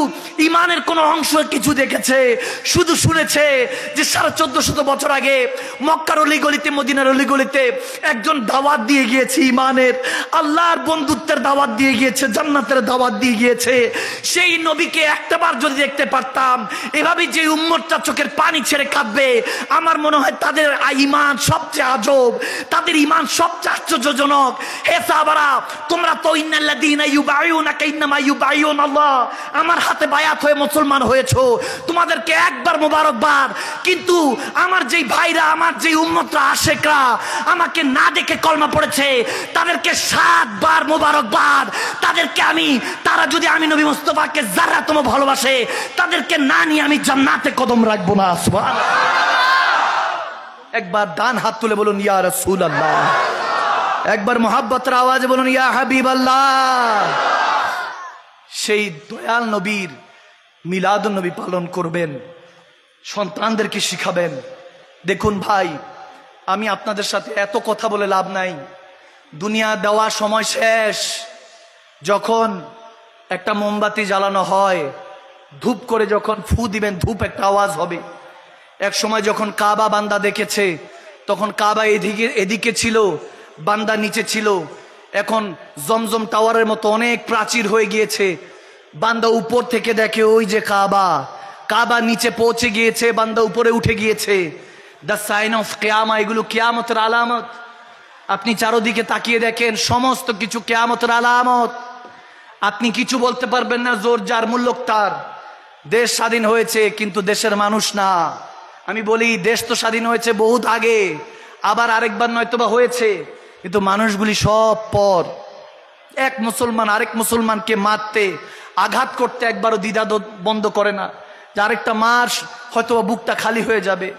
ইমানের কোনো অংশ কিছু দেখেছে। শুধু শুনেছে যে 1450 বছর আগে মক্কার অলিগলিতে, মদিনার অলিগলিতে একজন দাওয়াত দিয়ে গিয়েছে, ইমানের আল্লাহর বন্ধুত্বের দাওয়াত দিয়ে গিয়েছে, জান্নাতের দাওয়াত দিয়ে গিয়েছে। সেই নবীকে একটাবার যদি দেখতে পারতাম, এভাবে যে উম্মতটা চোখের পানি ছেড়ে কাঁদবে, আমার মনে হয় তাদের ইমান সবচেয়ে আজব, তাদের ইমান সবচেয়ে আশ্চর্যজনক। হে সাহাবারা, তোমরা তো ইন্নাল্লাযীনা ইউবাইউনাকা ইন্নামা ইউবাইউনাল্লাহ, আমার হাতে বায়াত হয়ে মুসলমান হয়েছো, তোমাদেরকে একবার মোবারকবাদ। কিন্তু আমার যেই ভাইরা, আমার যেই উম্মতরা আশেকরা আমাকে না দেখে কলমা পড়েছে, তাদেরকে 7 বার মোবারকবাদ। তাদেরকে তারা যদি আমি নবী মুস্তাফাকে যারাতম ভালোবাসে, তাদেরকে না নিয়ে আমি জান্নাতে কদম রাখবো না। সুবহানাল্লাহ। একবার ডান হাত তুলে বলুন ইয়া রাসূলুল্লাহ, একবার মোহাব্বতের আওয়াজে বলুন ইয়া হাবিবাল্লাহ। সেই দয়াল নবীর মিলাদুন নবী পালন করবেন, সন্তানদেরকে শিখাবেন। দেখুন ভাই, আমি আপনাদের সাথে এত কথা বলে লাভ নাই, দুনিয়া দেওয়া সময় শেষ। যখন একটা মোমবাতি জ্বালানো হয়, ধূপ করে যখন ফু দিবেন, ধূপ একটা আওয়াজ হবে। এক সময় যখন কাবা বান্দা দেখেছে, তখন কাবা এদিকে ছিল, বান্দা নিচে ছিল। এখন জমজম টাওয়ারের মতো অনেক প্রাচীর হয়ে গিয়েছে। বান্দা উপর থেকে দেখে ওই যে কাবা, কাবা নিচে পৌঁছে গিয়েছে, বান্দা উপরে উঠে গিয়েছে। দ্য সাইন অফ কিয়ামা, এগুলো কিয়ামতের আলামত। আপনি চারদিকে তাকিয়ে দেখেন, সমস্ত কিছু কিয়ামতের আলামত। আপনি কিছু বলতে পারবেন না, জোর যার মূল্যক তার। দেশ স্বাধীন হয়েছে কিন্তু দেশের মানুষ না। আমি বলি দেশ তো স্বাধীন হয়েছে বহুত আগে, আবার আরেকবার নয়তোবা হয়েছে, কিন্তু মানুষগুলি সব পর। এক মুসলমান আরেক মুসলমানকে মারতে, আঘাত করতে একবারও দ্বিধা বন্ধ করে না, যে আরেকটা মাস হয়তোবা বুকটা খালি হয়ে যাবে।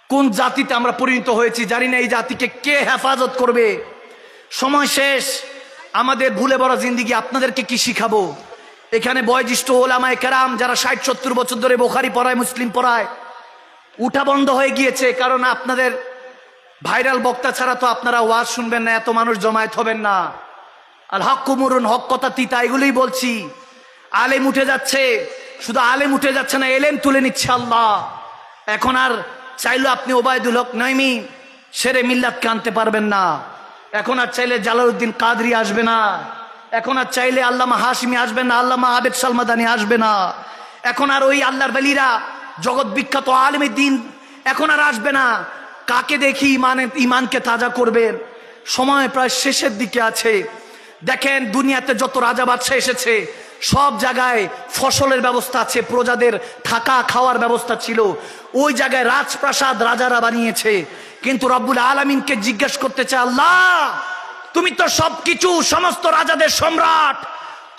কোন জাতিতে আমরা পরিণত হয়েছি জানি না, এই জাতিকে কে হেফাজত করবে? সময় শেষ। আমাদের ভুলে বড় জিন্দিগি আপনাদেরকে কি শিখাবো? এখানে বয়োজ্যেষ্ঠ ওলামায়ে কেরাম যারা 60-70 বছর ধরে বুখারী পড়ায়, মুসলিম পড়ায়, উঠা বন্ধ হয়ে গিয়েছে। কারণ আপনাদের ভাইরাল বক্তা ছাড়া তো আপনারা ওয়াজ শুনবেন না, এত মানুষ জমায়েত হবেন না। আল হক কুমুরুন, হক কথা তিতা, এগুলোই বলছি। আলেম উঠে যাচ্ছে, শুধু আলেম উঠে যাচ্ছে না, এলেম তুলে নিচ্ছে আল্লাহ। এখন আর চাইলে আপনি ওবায়দুল হক নয়মি সেরে মিল্লাতকে আনতে পারবেন না। এখন আর চাইলে জালালউদ্দিন কাদরি আসবে না। এখন আর চাইলে আল্লামা হাশিমি আসবে না, আল্লামা আবেদ সালমাদানি আসবে না। এখন আর ওই আল্লাহর বলিরা, জগৎ বিখ্যাত আলেমে দ্বীন এখন আর আসবে না। কাকে দেখি ইমানকে তাজা করবেন? সময় প্রায় শেষের দিকে আছে। দেখেন দুনিয়াতে যত রাজা বাদশা এসেছে, সব জায়গায় ফসলের ব্যবস্থা আছে, প্রজাদের থাকা খাওয়ার ব্যবস্থা ছিল। ওই জায়গায় রাজপ্রাসাদ রাজারা বানিয়েছে। কিন্তু রব্বুল আলামিনকে জিজ্ঞেস করতে চায়, আল্লাহ তুমি তো সবকিছু, সমস্ত রাজাদের সম্রাট,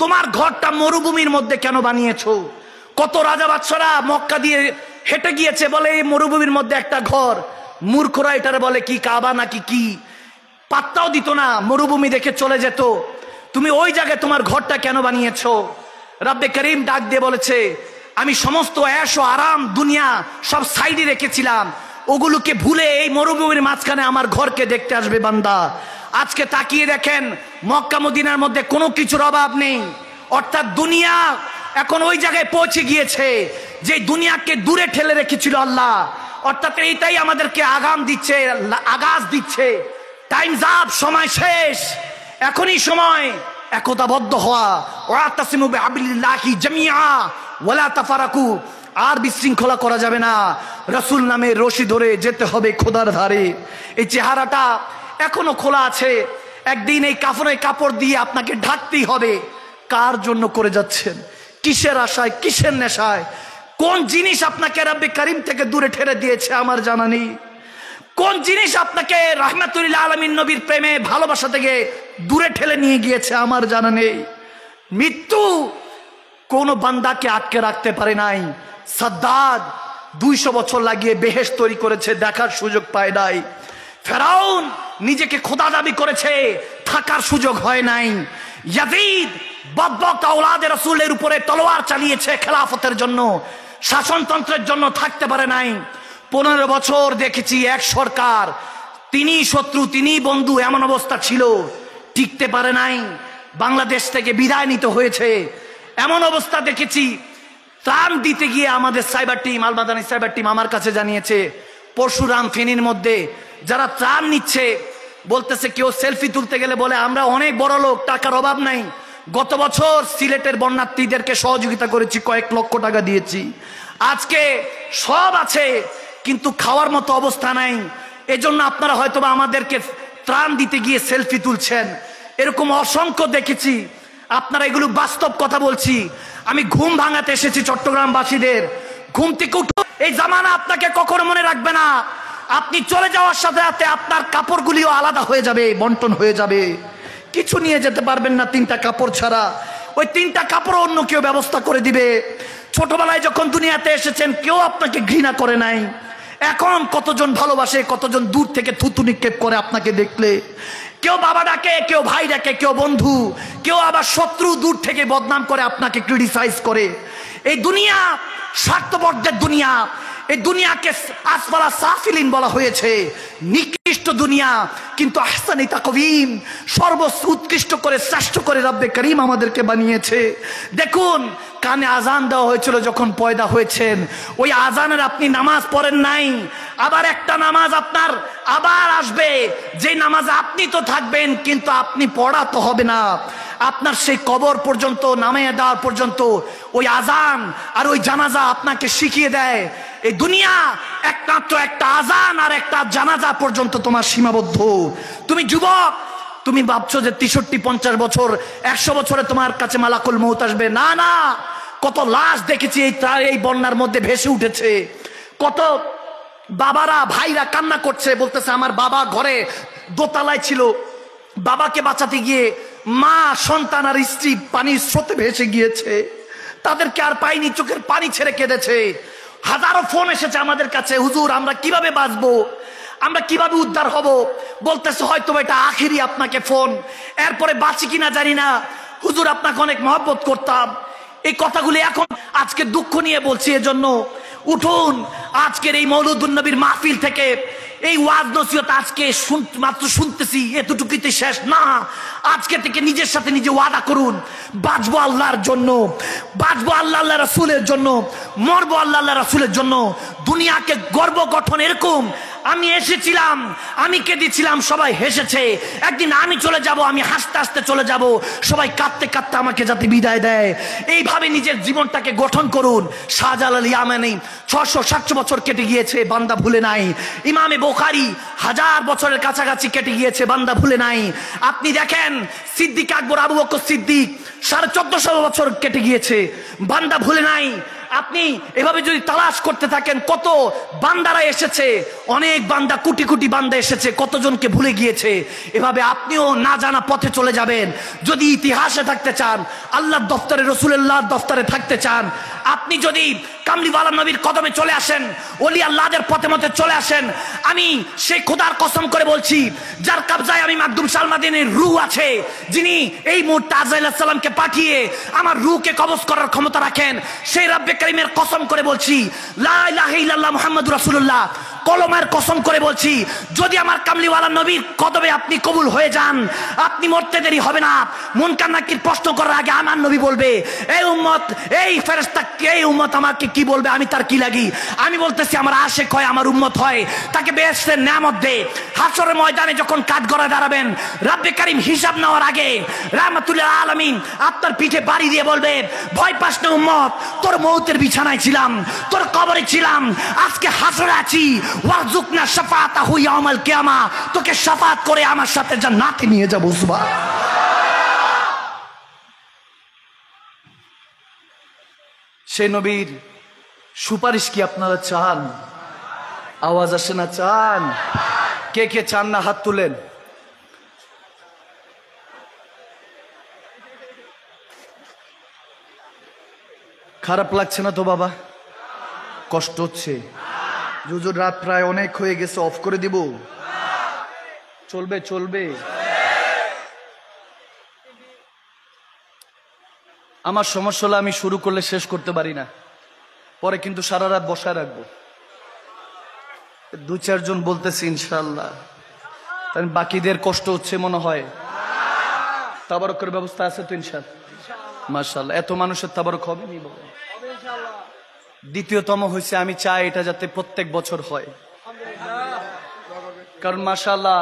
তোমার ঘরটা মরুভূমির মধ্যে কেন বানিয়েছো? কত রাজা বাদশারা মক্কা দিয়ে হেঁটে গিয়েছে, বলে এই মরুভূমির মধ্যে একটা ঘর। মূর্খরা এটারে বলে কি কাবা নাকি কি, পাত্তাও দিত না, মরুভূমি দেখে চলে যেত। তুমি ওই জায়গায় তোমার ঘরটা কেন বানিয়েছো? রব্বে করিম ডাক দিয়ে বলেছে, আমি সমস্ত ऐश ও আরাম দুনিয়া সব সাইডে রেখেছিলাম, ওগুলোকে ভুলে এই মরুভূমির মাঝখানে আমার ঘরকে দেখতে আসবে বান্দা। আজকে তাকিয়ে দেখেন, মক্কা মদিনার মধ্যে কোনো কিছুর অভাব নেই, অর্থাৎ দুনিয়া এখন ওই জায়গায় পৌঁছে গিয়েছে যে দুনিয়াকে দূরে ঠেলে রেখেছিল আল্লাহ। অর্থাৎ এইটাই আমাদেরকে আগাম দিচ্ছে, আগাজ দিচ্ছে, টাইমস আপ, সময় শেষ, এখনই সময় একতাবদ্ধ হওয়া। ওয়াতাসিমু বিহাবলিল্লাহি জামিআ ওয়ালা তাফারাকু, আর বিশৃঙ্খলা করা যাবে না, রাসূল নামে রশি ধরে যেতে হবে খোদার ধারে। এই চেহারাটা এখনো খোলা আছে, একদিন এই কাফনের কাপড় দিয়ে আপনাকে ঢাকতেই হবে। কার জন্য করে যাচ্ছেন? কিসের আশায়, কিসের নেশায়? কোন জিনিস আপনাকে রব্বে করিম থেকে দূরে ঠেলে দিয়েছে আমার জানা নেই। কোন জিনিস আপনাকে রাহমাতুল আলামিন নবীর প্রেমে ভালোবাসা থেকে দূরে ঠেলে নিয়ে গিয়েছে আমার জানা নেই। মৃত্যু কোন বান্দাকে আটকে রাখতে পারে নাই। সাদ্দাদ 200 বছর লাগিয়ে বেহেশত তৈরি করেছে, দেখার সুযোগ পায় নাই। ফেরাউন নিজেকে খোদা দাবি করেছে, থাকার সুযোগ হয় নাই। ইয়াজিদ বদবক্তা আওলাদে রাসূলের উপরে তলোয়ার চালিয়েছে খেলাফতের জন্য, শাসনতন্ত্রের জন্য, থাকতে পারে নাই। 15 বছর দেখেছি এক সরকার, তিনি শত্রু তিনি বন্ধু, এমন অবস্থা ছিল, টিকতে পারে নাই, বাংলাদেশ থেকে বিদায় নিতে হয়েছে। এমন অবস্থা দেখেছি, ত্রাণ দিতে গিয়ে আমাদের cyber team, Al Madani cyber team আমার কাছে জানিয়েছে, পরশুরাম ফেনীর মধ্যে যারা ত্রাণ নিচ্ছে বলতেছে, কেউ সেলফি তুলতে গেলে বলে আমরা অনেক বড় লোক, টাকার অভাব নাই। গত বছর সিলেটের বন্যার্থীদেরকে সহযোগিতা করেছি, কয়েক লক্ষ টাকা দিয়েছি। আজকে সব আছে কিন্তু খাওয়ার মতো অবস্থা নাই। এজন্য আপনারা হয়তোবা আমাদেরকে ত্রাণ দিতে গিয়ে সেলফি তুলছেন, এরকম অসংখ্য দেখেছি। আপনারা এগুলো বাস্তব কথা বলছি। আমি ঘুম ভাঙাতে এসেছি চট্টগ্রামবাসীদের, ঘুম থেকে উঠো। এই জামানা আপনাকে কখনো মনে রাখবে না। আপনি চলে যাওয়ার সাথে সাথে আপনার কাপড়গুলিও আলাদা হয়ে যাবে, বন্টন হয়ে যাবে, কিছু নিয়ে যেতে পারবেন না 3টা কাপড় ছাড়া। ওই 3টা কাপড় অন্য কেউ ব্যবস্থা করে দিবে। ছোটবেলায় যখন দুনিয়াতে এসেছেন কেউ আপনাকে ঘৃণা করে নাই, এখন কতজন ভালোবাসে, কতজন দূর থেকে থুতু নিক্ষেপ করে আপনাকে দেখলে। কেউ বাবা ডাকে, কেউ ভাই ডাকে, কেউ বন্ধু, কেউ আবার শত্রু দূর থেকে বদনাম করে, আপনাকে ক্রিটিসাইজ করে। এই দুনিয়া স্বার্থপরদের দুনিয়া। এই দুনিয়াকে আসফালা সাফিলিন বলা হয়েছে, নিকৃষ্ট দুনিয়া। কিন্তু আহসানি তাকওয়িম, সর্বোচ্চ উৎকৃষ্ট করে, শ্রেষ্ঠ করে রব্বে করিম আমাদেরকে বানিয়েছে। দেখুন, কানে আজান দেওয়া হয়েছিল যখন পয়দা হয়েছেন, ওই আজানের আপনি নামাজ পড়েন নাই। আবার একটা নামাজ আপনার আবার আসবে, যে নামাজে আপনি তো থাকবেন কিন্তু আপনি পড়া তো হবে না। আপনার সেই কবর পর্যন্ত নামিয়ে দেওয়ার পর্যন্ত ওই আজান আর ওই জানাজা আপনাকে শিখিয়ে দেয়। এই দুনিয়া একমাত্র একটা আজান আর একটা জানাজা পর্যন্ত তোমার সীমাবদ্ধ। তুমি যুবক, তুমি ভাবছো যে 63-50 বছর 100 বছরে তোমার কাছে মালাকুল মউত আসবে। না না, কত লাশ দেখেছি এই বন্যার মধ্যে ভেসে উঠেছে। কত বাবারা ভাইরা কান্না করছে, বলতেছে আমার বাবা ঘরে দোতলায় ছিল, বাবাকে বাঁচাতে গিয়ে মা, সন্তান আর স্ত্রী পানির স্রোতে ভেসে গিয়েছে, তাদেরকে আর পাইনি, চোখের পানি ছেড়ে কেঁদেছে। হাজারো ফোন এসেছে আমাদের কাছে, হুজুর আমরা কিভাবে বাঁচবো, আমরা কিভাবে উদ্ধার হব। বলতেছে হয়তো এটা আখিরি আপনাকে ফোন, এরপরে বাঁচি কিনা জানি না, হুজুর আপনাকে অনেক মহব্বত করতাম। এই কথাগুলি এখন আজকে দুঃখ নিয়ে বলছি। এজন্য উঠুন, আজকের এই মৌলুদুন নবীর মাহফিল থেকে এই ওয়াজ নসিহত আজকে মাত্র শুনতেছি, এতটুকুতে শেষ না। আজকে থেকে নিজের সাথে নিজে ওয়াদা করুন, বাঁচবো আল্লাহর জন্য, বাঁচবো আল্লাহ আল্লাহ রাসূলের জন্য, মরবো আল্লাহ আল্লাহ রাসূলের জন্য। দুনিয়াকে গর্ব গঠন এরকম, আমি এসেছিলাম, আমি কেঁদেছিলাম, সবাই হেসেছে, একদিন আমি চলে যাব, আমি হাসতে হাসতে চলে যাব, সবাই কাঁদতে কাঁদতে আমাকে যাতে বিদায় দেয়। এইভাবে নিজের জীবনটাকে গঠন করুন। শাহজালাল ইয়ামানি 600-700 বছর কেটে গিয়েছে, বান্দা ভুলে নাই। ইমামে বুখারী 1000 বছরের কাছাকাছি কেটে গিয়েছে, বান্দা ভুলে নাই। আপনি দেখেন সিদ্দিক আকবর, আবু বকর সিদ্দিক 1450 বছর কেটে গিয়েছে, বান্দা ভুলে নাই। আপনি এভাবে যদি তালাশ করতে থাকেন, কত বান্দারা এসেছে, অনেক বান্দা, কোটি কোটি বান্দা এসেছে, কতজনকে ভুলে গিয়েছে। এভাবে আপনিও না জানা পথে চলে যাবেন। যদি ইতিহাসে থাকতে চান, আল্লাহর দফতরে, রাসূলুল্লাহর দফতরে থাকতে চান, আপনি যদি কামলিওয়ালা নবীর কদমে চলে আসেন, ওলি আল্লাহদের পথে মতে চলে আসেন, আমি সেই খোদার কসম করে বলছি, যার কবজায় আমি মাকদুম সালমাদিনের রূহ আছে, যিনি এই মুহূর্তে আজরাইল আলাইহিস সালামকে পাঠিয়ে আমার রূহকে কবজ করার ক্ষমতা রাখেন, সেই রব্বে কারীমের কসম করে বলছি, লা ইলাহা ইল্লাল্লাহ মুহাম্মাদুর রাসূলুল্লাহ, কলমার কসম করে বলছি, যদি আমার কামলিওয়ালা নবীর কদমে আপনি কবুল হয়ে যান, আপনি মরতে দেরি হবে না। মুনকার নাকির প্রশ্ন করার আগে আমার নবী বলবে, এই উম্মত, এই ফেরেশতা, এই উম্মত আমাকে কি বলবে, আমি তার কি লাগি? আমি বলতেছি আমার আশেক হয়, আমার উম্মত হয়, তাকে বেহেশতের নেয়ামত দে। হাশরের ময়দানে যখন কাঠগড়ায় দাঁড়াবেন, রব্বে কারীম হিসাব নেওয়ার আগে রাহমাতুল আলামিন আপনার পিঠে বাড়ি দিয়ে বলবে, ভয় পাস না উম্মত, তোর মৌতের বিছানায় ছিলাম, তোর কবরে ছিলাম, আজকে হাশরে আছি, ওয়ারজুকনা শাফাআতাহু ইয়াউমাল কিয়ামা, তোকে শাফাআত করে আমার সাথে জান্নাতে নিয়ে যাব। সুবহানাল্লাহ। সেই নবীর সুপারিশ কি আপনারা চান? আওয়াজ আসে না? চান? কে কে চান না হাত তুলেন। খারাপ লাগছে না তো বাবা? কষ্ট হচ্ছে? হুজুর রাত প্রায় অনেক হয়ে গেছে, অফ করে দিব? চলবে? চলবে। আমার সমস্যা হলো আমি শুরু করলে শেষ করতে পারি না, পরে কিন্তু সারা রাত বসায় রাখবো। দু চারজন বলতেছি ইনশাআল্লাহ, বাকিদের কষ্ট হচ্ছে মনে হয়। তাবারকের ব্যবস্থা আছে তো ইনশাআল্লাহ? মাশাআল্লাহ। এত মানুষের তাবারক হবে নি বাবা? দ্বিতীয়তম হয়েছে, আমি চাই এটা যাতে প্রত্যেক বছর হয়, কারণ মাশাআল্লাহ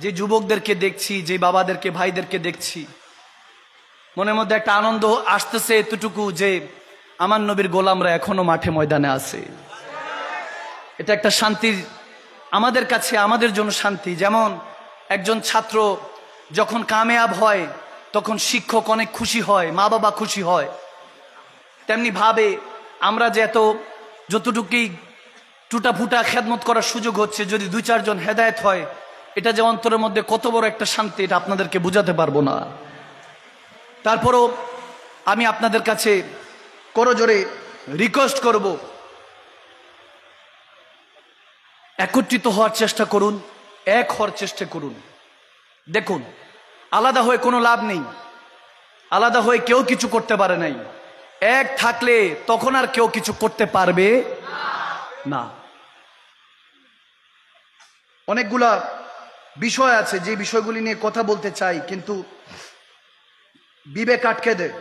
যে যুবকদেরকে দেখছি, যে বাবাদেরকে, ভাইদেরকে দেখছি, মনের মধ্যে একটা আনন্দ আসতেছে এতটুকু যে আমার নবীর গোলামরা এখনো মাঠে ময়দানে আছে। এটা একটা শান্তির, আমাদের কাছে, আমাদের জন্য শান্তি। যেমন একজন ছাত্র যখন কামিয়াব হয় তখন শিক্ষক অনেক খুশি হয়, মা বাবা খুশি হয়, তেমনি ভাবে আমরা যে এত যতটুকুই টুটা ফুটা খেদমত করার সুযোগ হচ্ছে, যদি দুই চারজন হেদায়েত হয়, এটা যে অন্তরের মধ্যে কত বড় একটা শান্তি, এটা আপনাদেরকে বুঝাতে পারবো না। তারপরও আমি আপনাদের কাছে করজোরে রিকোয়েস্ট করব, একত্রিত হওয়ার চেষ্টা করুন, এক হওয়ার চেষ্টা করুন। দেখুন, আলাদা হয়ে কোনো লাভ নেই, আলাদা হয়ে কেউ কিছু করতে পারে নাই। এক থাকলে তখন আর কেউ কিছু করতে পারবে না। অনেকগুলা বিষয় আছে যে বিষয়গুলি নিয়ে কথা বলতে চাই, কিন্তু বিবেক আটকে দেয়,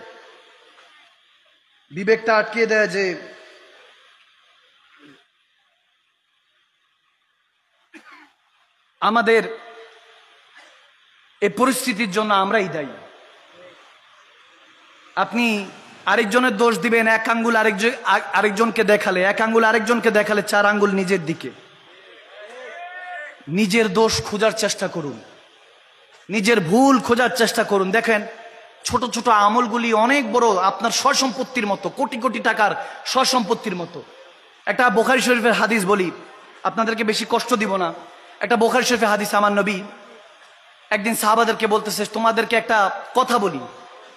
বিবেকটা আটকে দেয় যে আমাদের এই পরিস্থিতির জন্য আমরাই দায়ী। আপনি আরেকজনের দোষ দিবেন, এক আঙ্গুল আরেকজনকে দেখালে, এক আঙ্গুল আরেকজনকে দেখালে 4 আঙ্গুল নিজের দিকে। নিজের দোষ খোঁজার চেষ্টা করুন, নিজের ভুল খোঁজার চেষ্টা করুন। দেখেন, ছোট ছোট আমলগুলি অনেক বড়, আপনার সয় সম্পত্তির মতো, কোটি কোটি টাকার সয় সম্পত্তির মতো। একটা বুখারী শরীফের হাদিস বলি, আপনাদেরকে বেশি কষ্ট দিব না। একটা বুখারী শরীফের হাদিস, আমার নবী একদিন সাহাবাদেরকে বলতেছে, তোমাদেরকে একটা কথা বলি,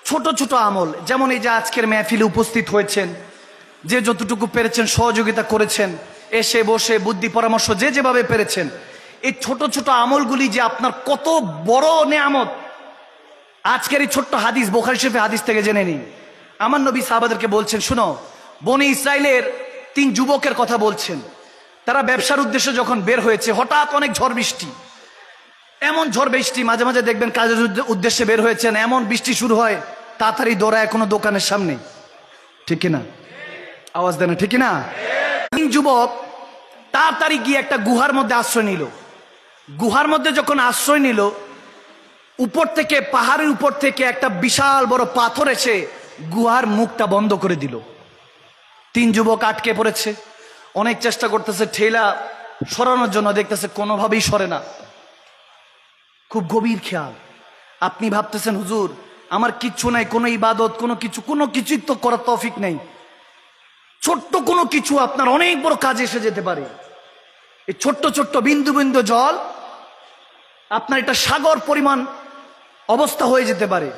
ছোট ছোট আমল, যেমন এই যে আজকের মেহফিলে উপস্থিত হয়েছেন, যে যতটুকু পেরেছেন সহযোগিতা করেছেন, এসে বসে বুদ্ধি পরামর্শ যে যেভাবে পেরেছেন, এই ছোট ছোট আমলগুলি যে আপনার কত বড় নেয়ামত। আজকের এই ছোট্ট হাদিস বুখারী শরীফের হাদিস থেকে জেনে নিন। আমার নবী সাহাবাদেরকে বলছেন, শুনো, বনি ইসরাইলের 3 যুবকের কথা বলছেন। তারা ব্যবসার উদ্দেশ্যে যখন বের হয়েছে, হঠাৎ অনেক ঝড় বৃষ্টি, এমন ঝড় বৃষ্টি, মাঝে মাঝে দেখবেন কাজের উদ্দেশ্যে বের হয়েছেন, এমন বৃষ্টি শুরু হয়, তাড়াতাড়ি দৌড়ায় কোনো দোকানের সামনে, ঠিক কিনা? আওয়াজ দেন, ঠিক কিনা? 3 যুবক তাড়াতাড়ি গিয়ে একটা গুহার মধ্যে আশ্রয় নিল। গুহার মধ্যে যখন আশ্রয় নিল, উপর থেকে, পাহাড়ের উপর থেকে একটা বিশাল বড় পাথর এসে গুহার মুখটা বন্ধ করে দিল। 3 যুবক আটকে পড়েছে, অনেক চেষ্টা করতেছে ঠেলা সরানোর জন্য, দেখতেছে কোনোভাবেই সরে না। খুব গভীর খেয়াল। আপনি ভাবতেছেন, হুজুর আমার কিচ্ছু নাই, কোনো ইবাদত, কোনো কিছুই তো করার তৌফিক নেই। ছোট্ট কোনো কিছু আপনার অনেক বড় কাজে এসে যেতে পারে। এই ছোট্ট ছোট্ট বিন্দু বিন্দু জল আপনার এটা সাগর পরিমাণ অবস্থা হয়ে যেতে পারে।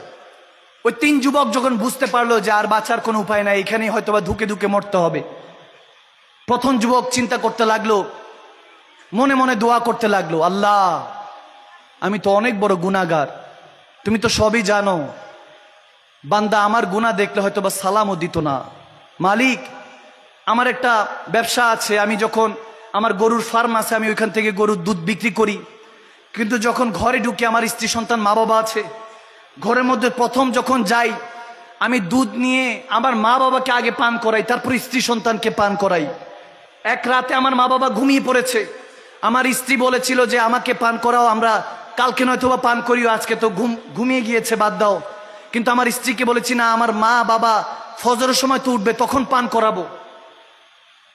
ওই 3 যুবক যখন বুঝতে পারলো যে আর বাঁচার কোনো উপায় নাই, এখানে হয়তোবা ধুকে ধুকে মরতে হবে, প্রথম যুবক চিন্তা করতে লাগলো, মনে মনে দোয়া করতে লাগলো, আল্লাহ আমি তো অনেক বড় গুনাহগার, তুমি তো সবই জানো, বান্দা আমার গুনাহ দেখলে হয়তোবা সালামও দিত না। মালিক আমার একটা ব্যবসা আছে, আমি যখন আমার গরুর ফার্ম আছে, আমি ওইখান থেকে গরুর দুধ বিক্রি করি, কিন্তু যখন ঘরে ঢুকে আমার স্ত্রী সন্তান মা বাবা আছে, ঘরের মধ্যে প্রথম যখন যাই আমি দুধ নিয়ে আমার মা বাবাকে আগে পান করাই, তারপর স্ত্রী সন্তানকে পান করাই। এক রাতে আমার মা বাবা ঘুমিয়ে পড়েছে, আমার স্ত্রী বলেছিল যে আমাকে পান করাও, আমরা কালকে নয়তোবা পান করিও, আজকে তো ঘুমিয়ে গিয়েছে বাদ দাও। কিন্তু আমার স্ত্রীকে বলেছি না, আমার মা বাবা ফজরের সময় তো উঠবে, তখন পান করাবো।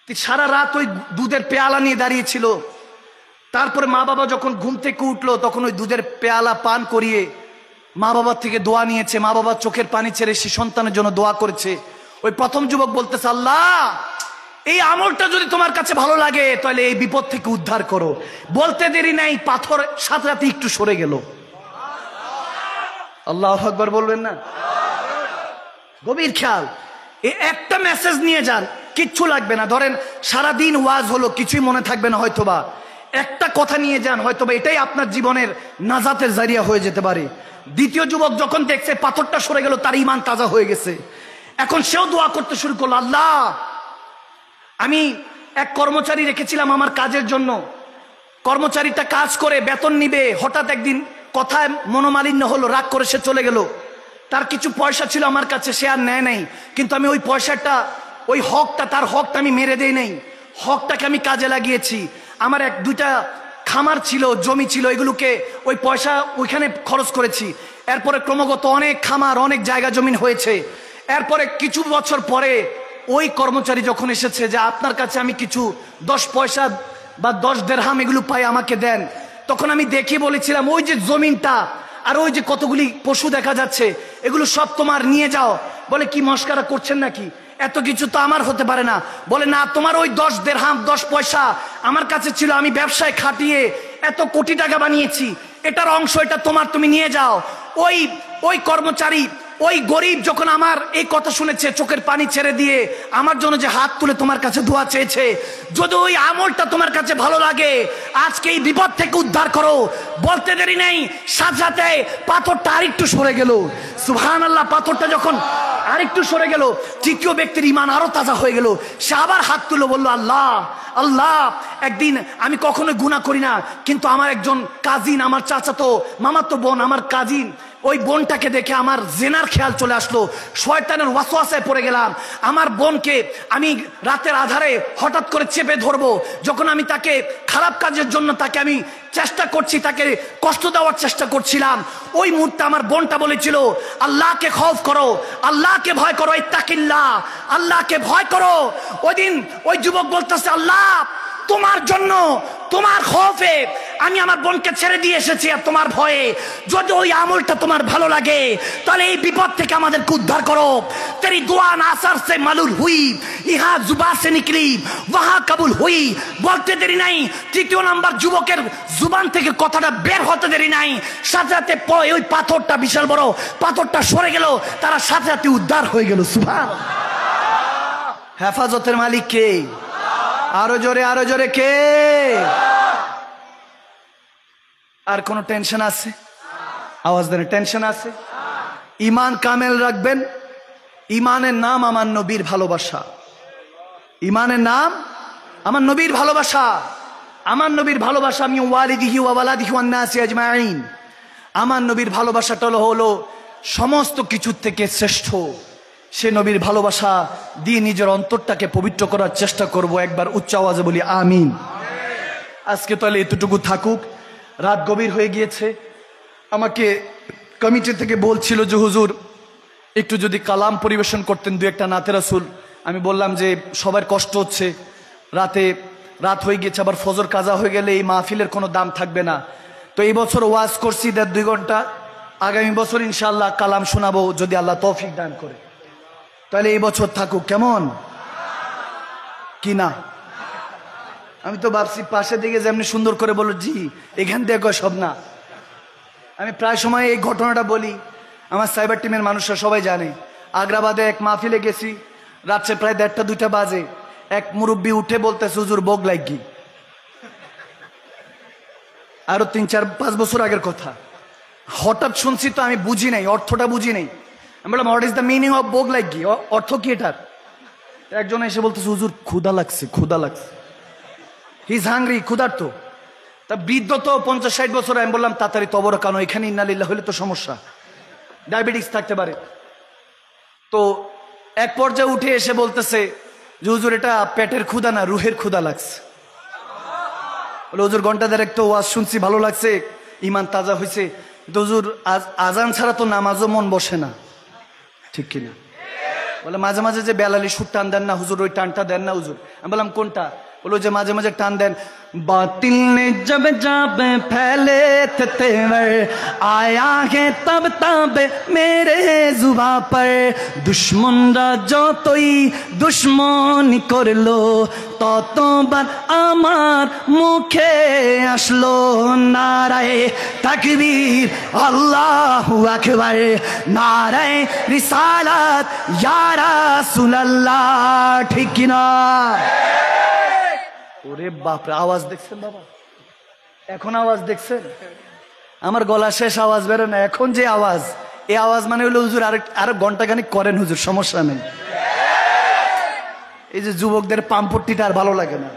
সারা রাত ওই দুধের পেয়ালা নিয়ে দাঁড়িয়েছিল। তারপরে মা বাবা যখন ঘুম থেকে উঠলো তখন ওই দুধের পেয়ালা পান করিয়ে মা বাবার থেকে দোয়া নিয়েছে, মা বাবার চোখের পানি ছেড়ে সে সন্তানের জন্য দোয়া করেছে। ওই প্রথম যুবক বলতেছে, আল্লাহ এই আমলটা যদি তোমার কাছে ভালো লাগে তাহলে এই বিপদ থেকে উদ্ধার করো। বলতে দেরি নাই, পাথর সাথে সাথে একটু সরে গেল। আল্লাহু আকবার বলবেন না? গভীর খেয়াল, এই একটা মেসেজ নিয়ে যান, কিচ্ছু লাগবে না। ধরেন সারাদিন ওয়াজ হলো, কিছুই মনে থাকবে না, হয়তোবা একটা কথা নিয়ে যান, হয়তোবা এটাই আপনার জীবনের নাজাতের জারিয়া হয়ে যেতে পারে। দ্বিতীয় যুবক যখন দেখছে পাথরটা সরে গেল, তার ঈমান তাজা হয়ে গেছে, এখন সেও দোয়া করতে শুরু করলো, আল্লাহ আমি এক কর্মচারী রেখেছিলাম আমার কাজের জন্য, কর্মচারীটা কাজ করে বেতন নিবে, হঠাৎ একদিন কথায় মনোমালিন্য হলো, রাগ করে সে চলে গেল। তার কিছু পয়সা ছিল আমার কাছে, সে আর নেয় নাই, কিন্তু আমি ওই পয়সাটা, ওই হকটা, তার হকটা আমি মেরে দেই নাই, হকটাকে আমি কাজে লাগিয়েছি। আমার 1-2টা খামার ছিল, জমি ছিল, এগুলোকে ওই পয়সা ওইখানে খরচ করেছি। এরপরে ক্রমাগত অনেক খামার, অনেক জায়গা জমিন হয়েছে। এরপরে কিছু বছর পরে ওই কর্মচারী যখন এসেছে যে আপনার কাছে আমি কিছু 10 পয়সা বা 10 দিরহাম এগুলো পাই, আমাকে দেন, তখন আমি দেখি বলেছিলাম ওই যে জমিনটা আর ওই যে কতগুলি পশু দেখা যাচ্ছে, এগুলো সব তোমার, নিয়ে যাও। বলে কি মস্কারা করছেন নাকি, এত কিছু তো আমার হতে পারে না। বলে না, তোমার ওই 10 দিরহাম 10 পয়সা আমার কাছে ছিল, আমি ব্যবসায় খাটিয়ে এত কোটি টাকা বানিয়েছি, এটার অংশ, এটা তোমার, তুমি নিয়ে যাও। ওই কর্মচারী, ওই গরিব যখন আমার এই কথা শুনেছে, চোখের পানি ছেড়ে দিয়ে আমার জন্য যে হাত তুলে তোমার কাছে দোয়া চেয়েছে, যদি ওই আমলটা তোমার কাছে ভালো লাগে, আজকে এই বিপদ থেকে উদ্ধার করো। বলতে দেরি নেই, সাথে সাথে পাথরটা আরেকটু সরে গেল। সুবহানাল্লাহ, পাথরটা যখন আরেকটু সরে গেল, তৃতীয় ব্যক্তির ঈমান আরো তাজা হয়ে গেল। সে আবার হাত তুলে বলল, আল্লাহ আল্লাহ একদিন আমি কখনো গুনাহ করি না, কিন্তু আমার একজন কাজিন, আমার চাচাতো মামাতো বোন, আমার কাজিন, ওই বোনটাকে দেখে আমার জেনার খেয়াল চলে আসলো, শয়তানের ওয়াসওয়াসায় পড়ে গেলাম। আমার বোনকে আমি রাতের আধারে হঠাৎ করে চেপে ধরবো, যখন আমি তাকে খারাপ কাজের জন্য তাকে আমি চেষ্টা করছি, তাকে কষ্ট দেওয়ার চেষ্টা করছিলাম, ওই মুহূর্তে আমার বোনটা বলেছিল, আল্লাহকে খৌফ করো, আল্লাহকে ভয় করো, ইত্তাকিল্লাহ, আল্লাহকে ভয় করো। ওই দিন ওই যুবক বলতেছে, আল্লাহ তোমার জন্য, তোমার খৌফে আমি আমার বোনকে ছেড়ে দিয়ে এসেছি, আর তোমার ভয়ে যদি ওই আমলটা তোমার ভালো লাগে তাহলে এই বিপদ থেকে আমাদেরকে উদ্ধার করো। তেরি দুয়া নাসার সে মালুল হুই, ইহা জুবা সে নিকলি ওয়াহা কাবুল হুই। বলতে দেরি নাই, তৃতীয় নাম্বার যুবকের জুবান থেকে কথাটা বের হতে দেরি নাই, সাথে সাথে ওই পাথরটা, বিশাল বড় পাথরটা সরে গেল, তারা সাথে সাথে উদ্ধার হয়ে গেল। সুবহানাল্লাহ। হেফাজতের মালিক কে? আরো জোরে, আরো জোরে কে? আর কোন টেনশন আছে? আওয়াজ দেন, টেনশন আছে? ঈমান কামেল রাখবেন। ঈমানের নাম আমার নবীর ভালোবাসা। ঈমানের নাম আমার নবীর ভালোবাসা। আমার নবীর ভালোবাসা, আমি ওয়ালিদিহি ওয়া ওয়ালাদিহি ওয়ান নাসি আজমাইন, আমার নবীর ভালোবাসাটা হলো সমস্ত কিছুর থেকে শ্রেষ্ঠ। সে নবীর ভালোবাসা দিয়ে নিজের অন্তরটাকে পবিত্র করার চেষ্টা করব। একবার উচ্চ আওয়াজে বলি আমিন। আজকে তাহলে এতটুকু থাকুক, রাত গভীর হয়ে গিয়েছে। আমাকে কমিটি থেকে বলছিল যে হুজুর একটু যদি কালাম পরিবেশন করতেন, 2-1টা নাতে রাসূল। আমি বললাম যে সবার কষ্ট হচ্ছে, রাত হয়ে গিয়েছে, আবার ফজর কাজা হয়ে গেলে এই মাহফিলের কোনো দাম থাকবে না। তো এই বছর ওয়াজ করছি 1.5-2 ঘন্টা, আগামী বছর ইনশাআল্লাহ কালাম শোনাবো যদি আল্লাহ তৌফিক দান করে। তাহলে এই বছর থাকুক, কেমন? কি না? আমি তো ভাবছি পাশে দিকে যেমনি সুন্দর করে বলো জি, এখান থেকে কয় সব না। আমি প্রায় সময় এই ঘটনাটা বলি, আমার সাইবার টিমের মানুষরা সবাই জানে। আগ্রাবাদে এক মাহফিলে গেছি, রাত্রে প্রায় 1:30-2টা বাজে। এক মুরব্বী উঠে বলতেছে হুজুর বগ লাগি। আরো 3-4-5 বছর আগের কথা। হঠাৎ শুনছি তো আমি বুঝি নাই, অর্থটা বুঝি নাই। আমি বললাম what is the meaning of বগ লাগি, অর্থ কি এটার? একজন এসে বলতেছে হুজুর ক্ষুধা লাগছে, ক্ষুধা লাগছে, হি ইজ হাংরি, ক্ষুধার্ত। তা বৃদ্ধ তো 50-60 বছর। আমি বললাম তাড়াতাড়ি তবর কানো, এখানে ইন্নালিল্লাহ হলে তো সমস্যা, ডায়াবেটিস থাকতে পারে। তো এক পর্যায়ে উঠে এসে বলতেছে যে হুজুর এটা পেটের ক্ষুধা না, রুহের ক্ষুধা লাগছে। বলে হুজুর ঘন্টা দেড়েক তো ওয়াজ শুনছি, ভালো লাগছে, ইমান তাজা হয়েছে, তো হুজুর আজান ছাড়া তো নামাজও মন বসে না, ঠিক কিনা? বলে মাঝে মাঝে যে বেলালি সুর টান দেন না হুজুর, ওই টানটা দেন না হুজুর। আমি বললাম কোনটা? বলো যে মাঝে মাঝে টান দেন, বাতিল ने जब जब फैले थे तेवर आया है तब तब मेरे जुबा पर दुश्मनरा যতই দুশ্মনী করলো ততবার আমার মুখে আসলো নারায়ে তাকবীর আল্লাহু আকবার, নারায়ে রিসালাত ইয়া রাসূলুল্লাহ, ঠিক কিনা? ওরে বাপরে, আওয়াজ দেখছেন বাবা? এখন আওয়াজ দেখছেন? আমার গলা শেষ, আওয়াজ বেরো না। এখন যে আওয়াজ, এই আওয়াজ মানে হলো হুজুর আরো ঘন্টাখানিক করেন হুজুর, সমস্যা নেই। এই যে যুবকদের পাম্পট্টিটা আর ভালো লাগে না।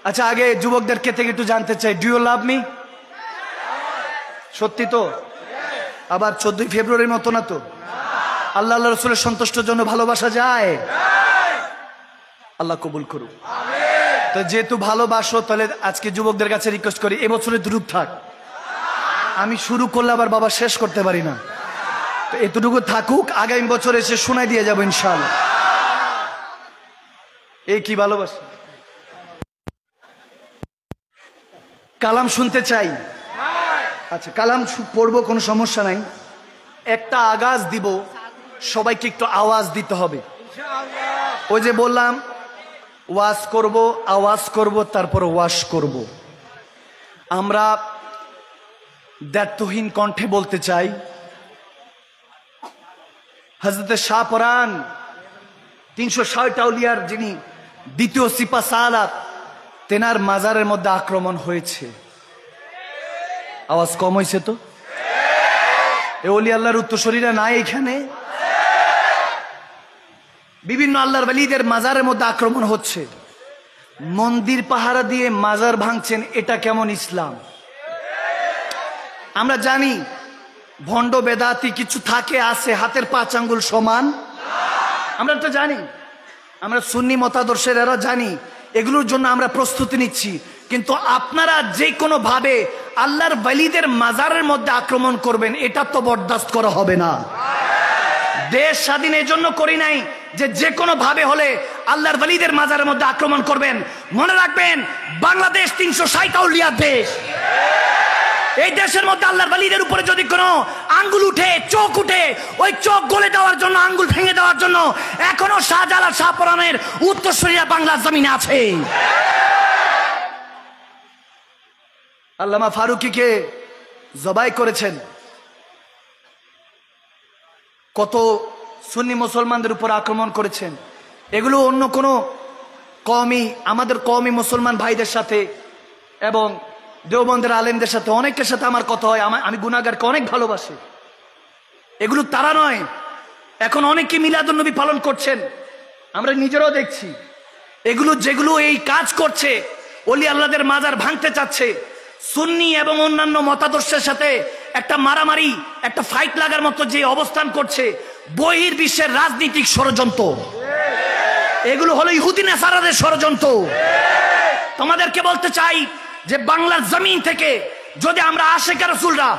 আচ্ছা আগে যুবকদের কে থেকে একটু জানতে চাই, ডু ইউ লাভ মি? সত্যি তো? আবার 14 ফেব্রুয়ারির মতো না তো? আল্লাহ আল্লাহ রসুলের সন্তুষ্টের জন্য ভালোবাসা যায়? আল্লাহ কবুল করুক। তো যেহেতু ভালোবাসো, তাহলে আজকে যুবকদের কাছে রিকোয়েস্ট করি, এবছরে দ্রুত থাক। আমি শুরু করলে আবার বাবা শেষ করতে পারি না, তো এতটুকু থাকুক, আগামী বছর এসে শোনাই দিয়ে যাবো ইনশাআল্লাহ। এই কি ভালোবাসা! কালাম শুনতে চাই? আচ্ছা কালাম পড়বো, কোনো সমস্যা নাই। একটা আগাজ দিব, সবাইকে একটু আওয়াজ দিতে হবে। ওই যে বললাম ওয়াজ করব, আওয়াজ করব, তারপর ওয়াশ করব। আমরা দ্ব্যর্থহীন কণ্ঠে বলতে চাই, হযরত শাহ পরান 360 আউলিয়ার যিনি দ্বিতীয় সিপা সালাত, তেনার মাজারের মধ্যে আক্রমণ হয়েছে। আওয়াজ কম হয়েছে তো? এ ওলি আল্লাহর উত্তরসূরিরা নাই এখানে? বিভিন্ন আল্লাহর ওয়ালিদের মাজারের মধ্যে আক্রমণ হচ্ছে, মন্দির পাহারা দিয়ে মাজার ভাঙছেন, এটা কেমন ইসলাম? আমরা জানি ভণ্ড বেদাতি কিছু থাকে, আছে, হাতের 5 আঙ্গুল সমান, আমরা তো জানি। আমরা সুন্নি মতাদর্শের এরা জানি, এগুলোর জন্য আমরা প্রস্তুতি নিচ্ছি। কিন্তু আপনারা যে কোনো ভাবে আল্লাহর ওয়ালিদের মাজারের মধ্যে আক্রমণ করবেন, এটা তো বরদাস্ত করা হবে না। দেশ স্বাধীন এই জন্য করি নাই যে কোনো ভাবে হলে আল্লাহর ওয়ালিদের মাজারের মধ্যে আক্রমণ করবেন। মনে রাখবেন, বাংলাদেশ 360 আউলিয়ার দেশ। এই দেশের মধ্যে আল্লাহর ওয়ালিদের উপরে যদি কোনো আঙ্গুল উঠে, চোখ উঠে, ওই চোখ গলে দেওয়ার জন্য, আঙ্গুল ভেঙে দেওয়ার জন্য এখনো শাহজালাল শাহপরানের উত্তরসূরিরা বাংলার জমিনে আছে। আল্লামা ফারুকীকে জবাই করেছেন, কত সুন্নি মুসলমানদের উপর আক্রমণ করেছেন। এগুলো অন্য কোনো কওমি, আমাদের কওমি মুসলমান ভাইদের সাথে এবং দেওবন্দের আলেমদের সাথে, অনেকের সাথে আমার কথা হয়। আমি গুনাহগারকে অনেক ভালোবাসি, এগুলো তারা নয়। এখন অনেকে মিলাদুন নবী পালন করছেন, আমরা নিজেরাও দেখছি। এগুলো যেগুলো এই কাজ করছে, ওলি আল্লাহদের মাজার ভাঙতে চাচ্ছে, সুন্নি এবং অন্যান্য মতাদর্শের সাথে একটা মারামারি, একটা ফাইট লাগার মতো যে অবস্থান করছে, বহির্বিশ্বের রাজনৈতিক ষড়যন্ত্র। এগুলো হলো ইহুদি নাসারাদের ষড়যন্ত্র। তোমাদেরকে বলতে চাই যে বাংলার জমিন থেকে যদি আমরা আশিক রাসূলরা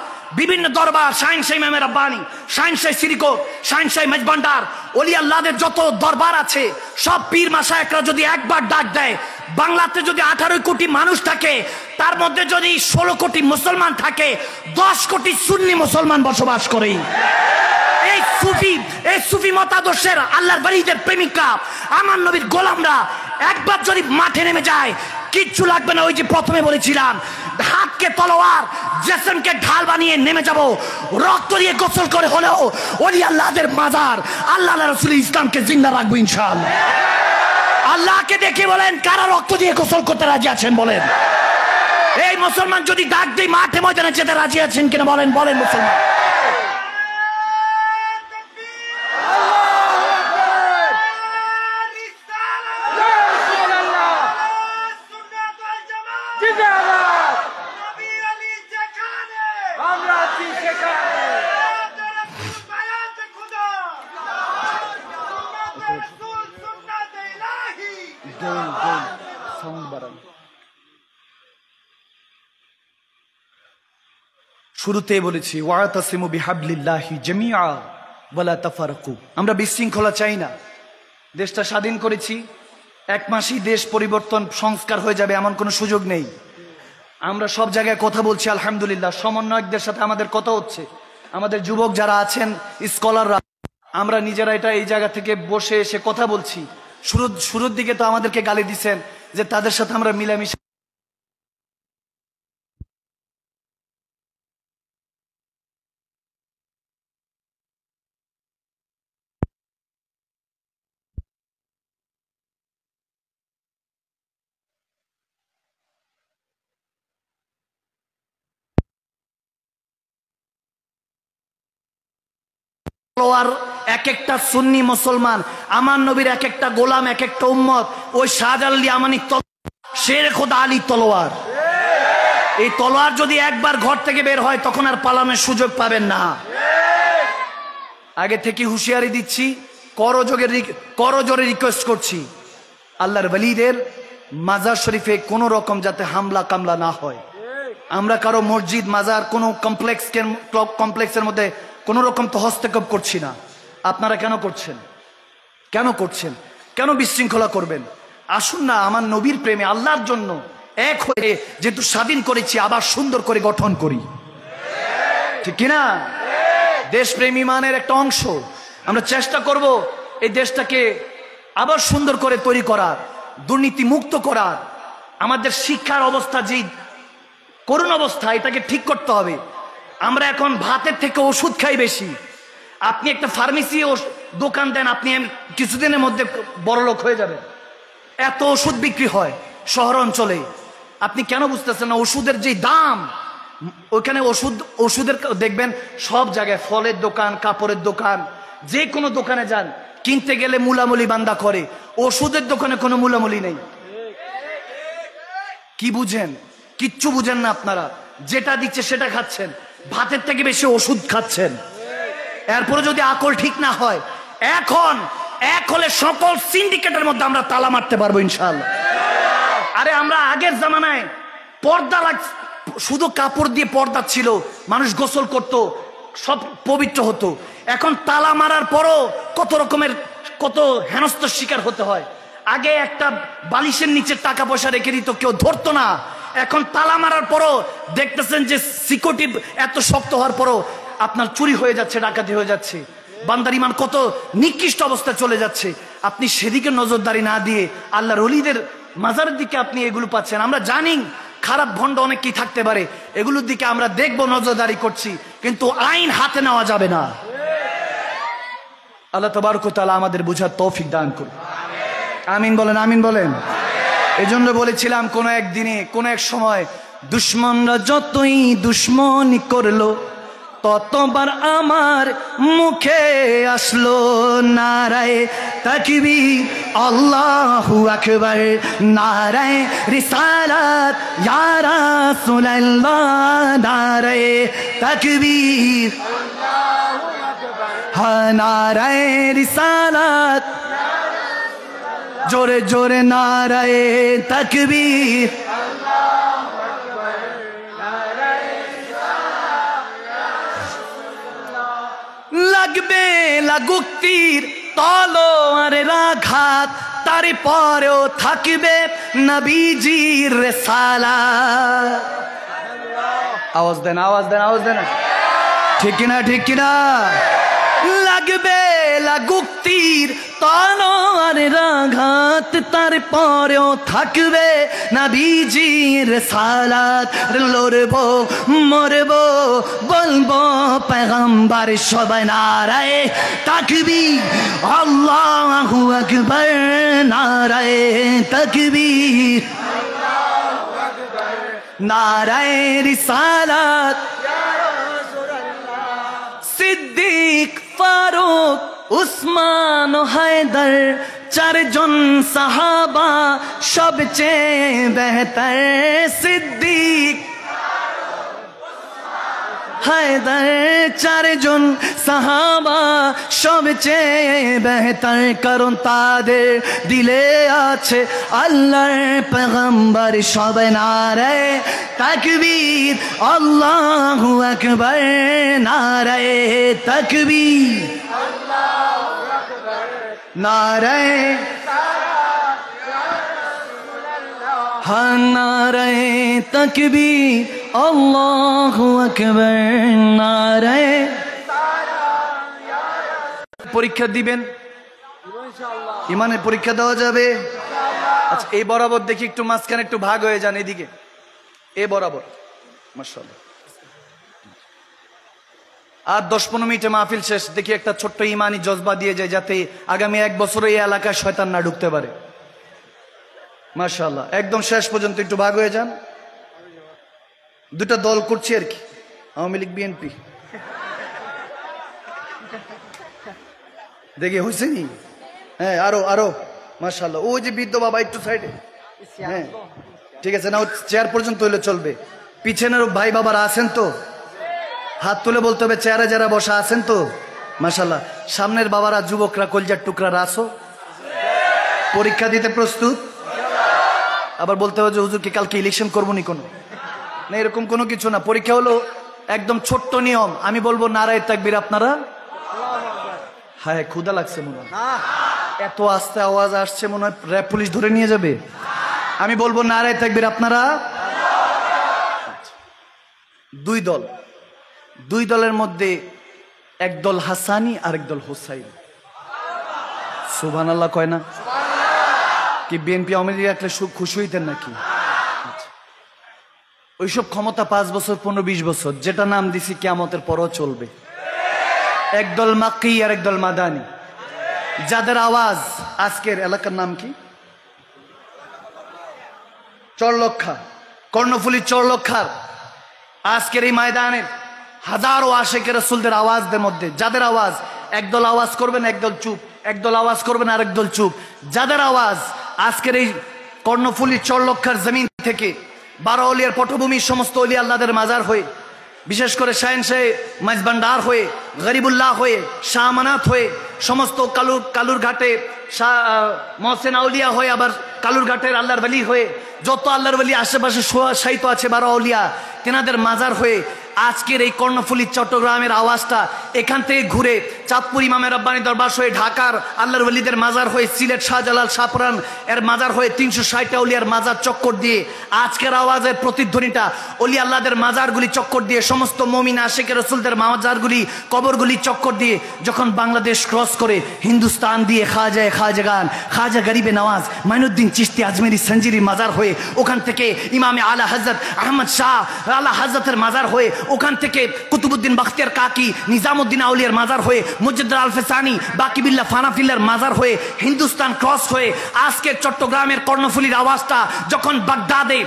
বিভিন্ন দরবার, শাহিনশাহ ইমাম রাব্বানী, শাহিনশাহ সিরিকোট, শাহিনশাহ মেজবান্ডার, ওলি আল্লাহদের যত দরবার আছে, সব পীর মাশায়েখরা যদি একবার ডাক দেয়, বাংলাতে যদি 18 কোটি মানুষ থাকে, তার মধ্যে যদি 16 কোটি মুসলমান থাকে, 10 কোটি সুন্নি মুসলমান বসবাস করে। এই সুফি মতাদর্শের আল্লাহর ওয়ালিদের প্রেমিকা, আমার নবীর গোলামরা একবার যদি মাঠে নেমে যায় কিচ্ছু লাগবে না। ওই যে প্রথমে বলেছিলাম, হাতকে তলোয়ার, জেসনকে ঢাল বানিয়ে নেমে যাব, রক্ত দিয়ে গোসল করে হলেও ওলি আল্লাহদের মাজার, আল্লাহ রাসূল ইসলামকে জিন্দা রাখবো ইনশাআল্লাহ। আল্লাহকে দেখে বলেন, কারা রক্ত দিয়ে গোসল করতে রাজি আছেন বলেন? এই মুসলমান যদি ডাক দেই মাঠে ময়দানে যেতে রাজি আছেন কিনা বলেন? বলেন মুসলমান। শুরুতে বলেছি ওয়াতাসিমু বিহাবলিল্লাহি জামিআ ওয়ালা তাফারাকু। আমরা বিশৃঙ্খলা চাই না। দেশটা স্বাধীন করেছি, এক মাসেই দেশ পরিবর্তন সংস্কার হয়ে যাবে এমন কোনো সুযোগ নেই। আমরা সব জায়গায় কথা বলছি আলহামদুলিল্লাহ, সমন্বয়কদের সাথে আমাদের কথা হচ্ছে, আমাদের যুবক যারা আছেন, স্কলাররা, আমরা নিজেরা এটা এই জায়গা থেকে বসে এসে কথা বলছি। শুরুর দিকে তো আমাদেরকে গালি দিচ্ছেন যে তাদের সাথে আমরা মিলামিশা। এক একটা সুন্নি মুসলমান, আমার নবীর এক একটা গোলাম, এক একটা উম্মত, ওই শাহজালাল ইয়ামানি শের খোদা আলী তলোয়ার। এই তলোয়ার যদি একবার ঘর থেকে বের হয় তখন আর পালানোর সুযোগ পাবেন না। আগে থেকে হুঁশিয়ারি দিচ্ছি, করজোরে রিকোয়েস্ট করছি, আল্লাহর ওয়ালিদের মাজার শরীফে কোনো রকম যাতে হামলা কামলা না হয়। আমরা কারো মসজিদ মাজার কোনো কমপ্লেক্সের মধ্যে কোনো রকম তো হস্তক্ষেপ করছি না। আপনারা কেন করছেন? কেন করছেন? কেন বিশৃঙ্খলা করবেন? আসুন না আমার নবীর প্রেমে আল্লাহর জন্য এক হয়ে, যেহেতু স্বাধীন করেছি, আবার সুন্দর করে গঠন করি, ঠিক কিনা? দেশপ্রেম ইমানের একটা অংশ। আমরা চেষ্টা করব এই দেশটাকে আবার সুন্দর করে তৈরি করার, দুর্নীতি মুক্ত করার। আমাদের শিক্ষার অবস্থা যেই করুণ অবস্থা, এটাকে ঠিক করতে হবে। আমরা এখন ভাতের থেকে ওষুধ খাই বেশি। আপনি একটা ফার্মেসি দোকান দেন, আপনি কিছুদিনের মধ্যে বড়লোক হয়ে যাবেন। এত ওষুধ বিক্রি হয় শহর অঞ্চলে। আপনি কেন বুঝতেছেন না? ওষুধের যে দাম, ওইখানে ওষুধের দেখবেন সব জায়গায়, ফলের দোকান, কাপড়ের দোকান, যে কোনো দোকানে যান, কিনতে গেলে মুলামুলি বান্দা করে। ওষুধের দোকানে কোনো মুলামুলি নেই। কি বুঝেন? কিচ্ছু বুঝেন না আপনারা। যেটা দিচ্ছে সেটা খাচ্ছেন, ভাতের থেকে বেশি ওষুধ খাচ্ছেন। এরপরে যদি আকল ঠিক না হয়, এখন এক হলে সকল সিন্ডিকেটের মধ্যে আমরা তালা মারতে পারবো ইনশাআল্লাহ। আরে আমরা আগের জামানায় পর্দা শুধু কাপড় দিয়ে পর্দা ছিল, মানুষ গোসল করত, সব পবিত্র হতো। এখন তালা মারার পরও কত হেনস্থার শিকার হতে হয়। আগে একটা বালিশের নিচে টাকা পয়সা রেখে দিত, কেউ ধরতো না। এখন তালা মারার পরও দেখতেছেন যে সিকিউরিটি এত শক্ত হওয়ার পরও আপনার চুরি হয়ে যাচ্ছে, ডাকাতি হয়ে যাচ্ছে, বান্দার ইমান কত নিকৃষ্ট অবস্থায় চলে যাচ্ছে। আপনি সেদিকে নজরদারি না দিয়ে আল্লাহর ওলিদের মাজারের দিকে আপনি এগুলো পাচ্ছেন। আমরা জানি খারাপ ভণ্ড অনেকেই থাকতে পারে, এগুলোর দিকে আমরা দেখবো, নজরদারি করছি, কিন্তু আইন হাতে নেওয়া যাবে না। আল্লাহ তাবারক ওয়া তাআলা আমাদের বুঝার তৌফিক দান করুন। আমিন বলেন, আমিন বলেন। এজন্য বলেছিলাম কোন একদিনে, কোন এক সময়, দুশ্মনরা যতই দুশ্মনী করলো, ততবার আমার মুখে আসলো নারায়ে তাকবীর, আল্লাহু আকবার, নারায়ে রিসালাত, ইয়া রাসূলুল্লাহ, নারায়ে তাকবীর, আল্লাহু আকবার, হ্যাঁ নারায়ে রিসালাত, জোরে জোরে নারায়ে তাকবীর, লাগবে লাগুক তীর তলোয়ারের আঘাত, তারে পরেও থাকবে নবীজির রিসালাত। আওয়াজ দেন, আওয়াজ দেন, আওয়াজ দেন, ঠিক কিনা, ঠিক কিনা? লাগবে লাগুক তীর তলোয়ার তলোয়ারের আঘাত তারপরেও থাকবে নবীজির রিসালাত। লড়বো মরবো বলবো পেগম্বর, সবাই নারায়ে তাকবীর, আল্লাহু আকবার, নারায়ে তাকবীর, নারায়ে রিসালাত। সিদ্দিক, ফারুক, উসমান ও হায়দার, চারজন সাহাবা সবচেয়ে বেহতর। সিদ্দিক, হায়দার, চারজন সাহাবা সবচেয়ে বেহতর, কারণ তাদের দিলে আছে আল্লাহর পেগম্বর। সবাই নারায়ে তাকবীর, আল্লাহু আকবার, নারায়ে তাকবীর, নারায়ে হ্যাঁ নারায়ে তাকবীর, আল্লাহু আকবার, নারায়ে। পরীক্ষা দিবেন, ইমানের পরীক্ষা দেওয়া যাবে। আচ্ছা, এই বরাবর দেখি একটু মাঝখানে একটু ভাগ হয়ে যান, এদিকে এ বরাবর। মাশাআল্লাহ। আর 10-15 মিনিটে মাহফিল শেষ। দেখি একটা ছোট্ট ইমানি জজবা দিয়ে যায়, যাতে আগামী 1 বছর এই এলাকায় শয়তান না ঢুকতে পারে। মাশাআল্লাহ। একদম শেষ পর্যন্ত একটু ভাগ হয়ে যান। দুটা দল করছি আর কি, আওয়ামী লীগ বিএনপি। দেখি হয়েছে নি? হ্যাঁ, আরো আরো। মাশাআল্লাহ। ওই যে বৃদ্ধ বাবা একটু সাইডে। হ্যাঁ ঠিক আছে, না চেয়ার পর্যন্ত হইলে চলবে। পিছনের ভাই বাবারা আছেন তো? হাত তুলে বলতে হবে চেয়ারে যারা বসা আছেন তো? মাশাআল্লাহ। সামনের বাবারা, যুবকরা, কলজার টুকরা আসো। পরীক্ষা দিতে প্রস্তুত? আবার বলতে হবে যে হুজুর কি কালকে ইলেকশন করবো নি? কোনো না, এরকম কোনো কিছু না। পরীক্ষা হলো একদম ছোট্ট নিয়ম। আমি বলবো নারায়ে তাকবীর, আপনারা হ্যাঁ। ক্ষুধা লাগছে মনে হয়, এত আস্তে আওয়াজ আসছে মনে হয় র্যাব পুলিশ ধরে নিয়ে যাবে। আমি বলবো নারায়ে তাকবীর, আপনারা। দুই দলের মধ্যে এক দল হাসানি আর এক দল হোসাইন। সুবহানাল্লাহ কয় না? কি বিএনপি আওয়ামী লীগ রাখলে খুশি হইতেন নাকি? ওইসব ক্ষমতা 5 বছর, 15-20 বছর, যেটা নাম দিছি কিয়ামতের পরও চলবে। একদল মাক্কি আর একদল মাদানি, যাদের আওয়াজ আজকের এলাকার নাম কি? চরলক্ষা, কর্ণফুলী চরলক্ষার আজকের এই ময়দানের হাজারো আশিকে রাসূলদের আওয়াজদের মধ্যে, যাদের আওয়াজ একদল আওয়াজ করবেন একদল চুপ, একদল আওয়াজ করবেন আরেক দল চুপ, যাদের আওয়াজ আজকের এই কর্ণফুলী চরলক্ষার জমিন থেকে 12 অলিয়ার পটভূমি, সমস্ত অলি আল্লাহদের মাজার হয়ে, বিশেষ করে শাহেনশাহ মাইজভান্ডার হয়ে, গরিবুল্লাহ হয়ে, শাহ আমানত হয়ে, সমস্ত কালুর ঘাটে মহসেন আউলিয়া হয়ে, আবার কালুর ঘাটের আল্লাহর ওলি হয়ে, যত আল্লাহর ওলি আশেপাশে শায়িত আছে 12 আউলিয়া, তেনাদের মাজার হয়ে আজকের এই কর্ণফুলী চট্টগ্রামের আওয়াজটা এখান থেকে ঘুরে চাঁদপুর ইমামে রাব্বানী দরবার হয়ে, ঢাকার আল্লাহর ওলিদের মাজার হয়ে, সিলেট শাহজালাল শাহপুরান এর মাজার হয়ে, 360টা অলিয়ার মাজার চক্কর দিয়ে আজকের আওয়াজের প্রতিধ্বনিটা অলি আল্লাহদের মাজারগুলি চক্কর দিয়ে, সমস্ত মুমিন আশিকে রাসূলদের মাজারগুলি, কবরগুলি চক্কর দিয়ে যখন বাংলাদেশ ক্রস করে হিন্দুস্তান দিয়ে খাজাগান, খাজা গরিবে নওয়াজ মাইনুদ্দিন চিশতি আজমেরি সঞ্জিরি মাজার হয়ে, ওখান থেকে ইমামে আলা হযরত আহমদ শাহ আলা হযরতের মাজার হয়ে, ওখান থেকে কুতুবউদ্দিন বখতিয়ার কাকি, নিজামউদ্দিন আউলিয়ার মাজার হয়ে, মুজাদ্দিদ আল-ফিসানি, বাকিবিল্লাহ ফানাফিল্লার মাজার হয়ে হিন্দুস্তান ক্রস হয়ে আজকের চট্টগ্রামের কর্ণফুলীর আওয়াজটা যখন বাগদাদে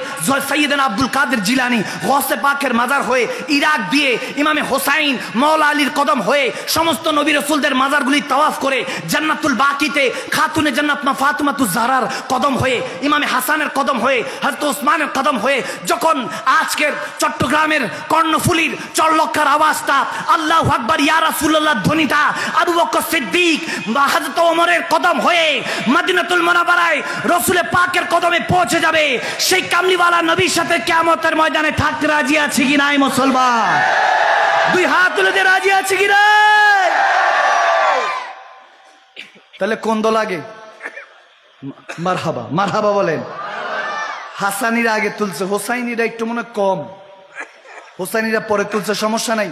সৈয়দনা আব্দুল কাদের জিলানী গৌসে পাকের মাজার হয়ে, ইরাক দিয়ে ইমামে হোসাইন মওলা আলীর কদম হয়ে, সমস্ত নবী রাসূলদের মাজারগুলি তাওয়াফ করে জান্নাতুল বাকিতে খাতুনে জান্নাত মা ফাতিমাতুজ জাহরার কদম হয়ে, ইমামে হাসানের কদম হয়ে, হযরত ওসমানের কদম হয়ে যখন আজকের চট্টগ্রামের কর্ণফুলীর চরলক্ষার আওয়াজটা আল্লাহু আকবার ইয়া রাসূলুল্লাহ ধ্বনিটা আবু বকর সিদ্দিক বা হযরত ওমরের কদম হয়ে মদিনাতুল মুনাওয়ারায় রাসূল পাকের কদমে পৌঁছে যাবে, সেই কামলিওয়ালা নবীর সাথে কিয়ামতের ময়দানে থাকতে রাজি আছি কি নাই মুসলমান? দুই হাত তুলে দিয়ে রাজি আছি কি নাই? তাহলে কোন দল আগে? মারহাবা, মারহাবা বলেন। হাসানিরা আগে তুলছে, হোসাইনিরা একটু মনে কম, হোসাইনিরা পরে তুলছে, সমস্যা নাই।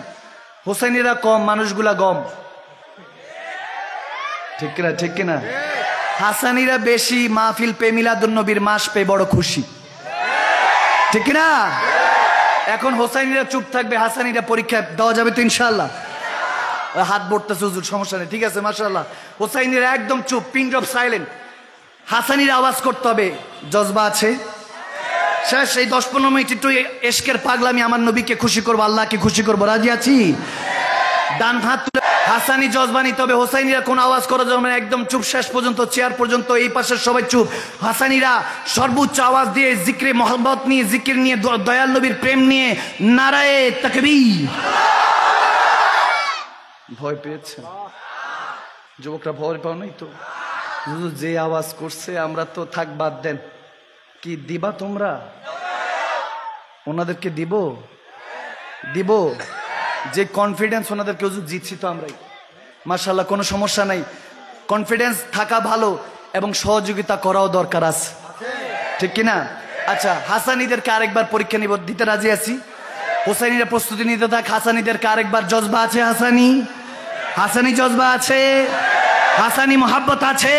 হোসাইনিরা কম, মানুষগুলা গম, ঠিক কিনা? ঠিক কিনা? হাসানিরা বেশি মাহফিল পে, মিলাদুন নবীর মাস পে বড় খুশি, ঠিক না? এখন হোসাইনিরা চুপ থাকবে, হাসানিরা পরীক্ষা দেওয়া যাবে তো ইনশাআল্লাহ। হাত বড়তেছে হুজুর, সমস্যা নেই, ঠিক আছে মাশাআল্লাহ। হোসাইনিরা একদম চুপ, পিন ড্রপ সাইলেন্ট। হাসানিরা আওয়াজ করতে হবে, জজবা আছে। শেষ এই 10-15 মিনিট একটু এশকের পাগলামি, আমার নবীকে খুশি করবো, আল্লাহকে খুশি করবো, রাজি আছি? ডান হাত তুলে হাসানি জজবা নিতে হবে। হোসাইনিরা কোনো আওয়াজ করা যাবে না, একদম চুপ, শেষ পর্যন্ত চেয়ার পর্যন্ত এই পাশের সবাই চুপ। হাসানিরা সর্বোচ্চ আওয়াজ দিয়ে জিক্রে মোহাম্মত নিয়ে, জিকির নিয়ে, দয়াল নবীর প্রেম নিয়ে নারায়ে তাকবীর। ভয় পেয়েছে যুবকরা? ভয় পাও নাই তো? যে আওয়াজ করছে আমরা তো থাক, বাদ দেন। কি দিবা তোমরা? ওনাদেরকে দিব, দিব যে কনফিডেন্স ওনাদেরকে, হুজুর জিতছি তো আমরাই মাশাআল্লাহ, কোনো সমস্যা নাই। কনফিডেন্স থাকা ভালো এবং সহযোগিতা করাও দরকার আছে, ঠিক কিনা? আচ্ছা, হাসানিদেরকে আরেকবার পরীক্ষা নিব, দিতে রাজি আছি? হোসাইনিরা প্রস্তুতি নিতে থাক। হাসানিদেরকে আরেকবার, জজবা আছে? হাসানি, হাসানি জজবা আছে? হাসানি মোহাব্বত আছে?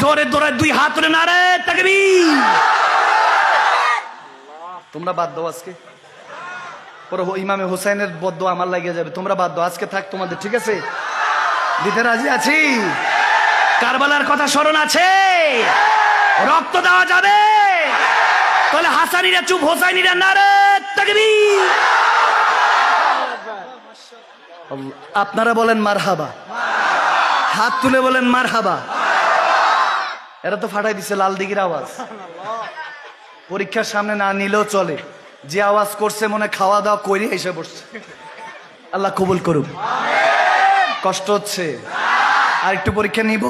জোরে জোরে দুই হাত তুলে নারে তাকবীর। তোমরা বাদ দাও আজকে, পরে ইমামে হোসাইনের বদ্দ আমার লাগিয়ে যাবে, তোমরা বাদ দাও আজকে, থাক তোমাদের, ঠিক আছে? দিতে রাজি আছি? কারবালার কথা স্মরণ আছে? রক্ত দেওয়া যাবে? তাহলে হাসানিরা চুপ, হোসাইনিরা নারে তাকবীর। আপনারা বলেন মারহাবা, হাত তুলে বলেন মারহাবা। এরা তো ফাটাই দিছে লাল দিঘির আওয়াজ, পরীক্ষার সামনে না নিলেও চলে, যে আওয়াজ করছে মনে খাওয়া দাওয়া করে এসে বসছে। আল্লাহ কবুল করুক। কষ্ট হচ্ছে? আর একটু পরীক্ষা নিব?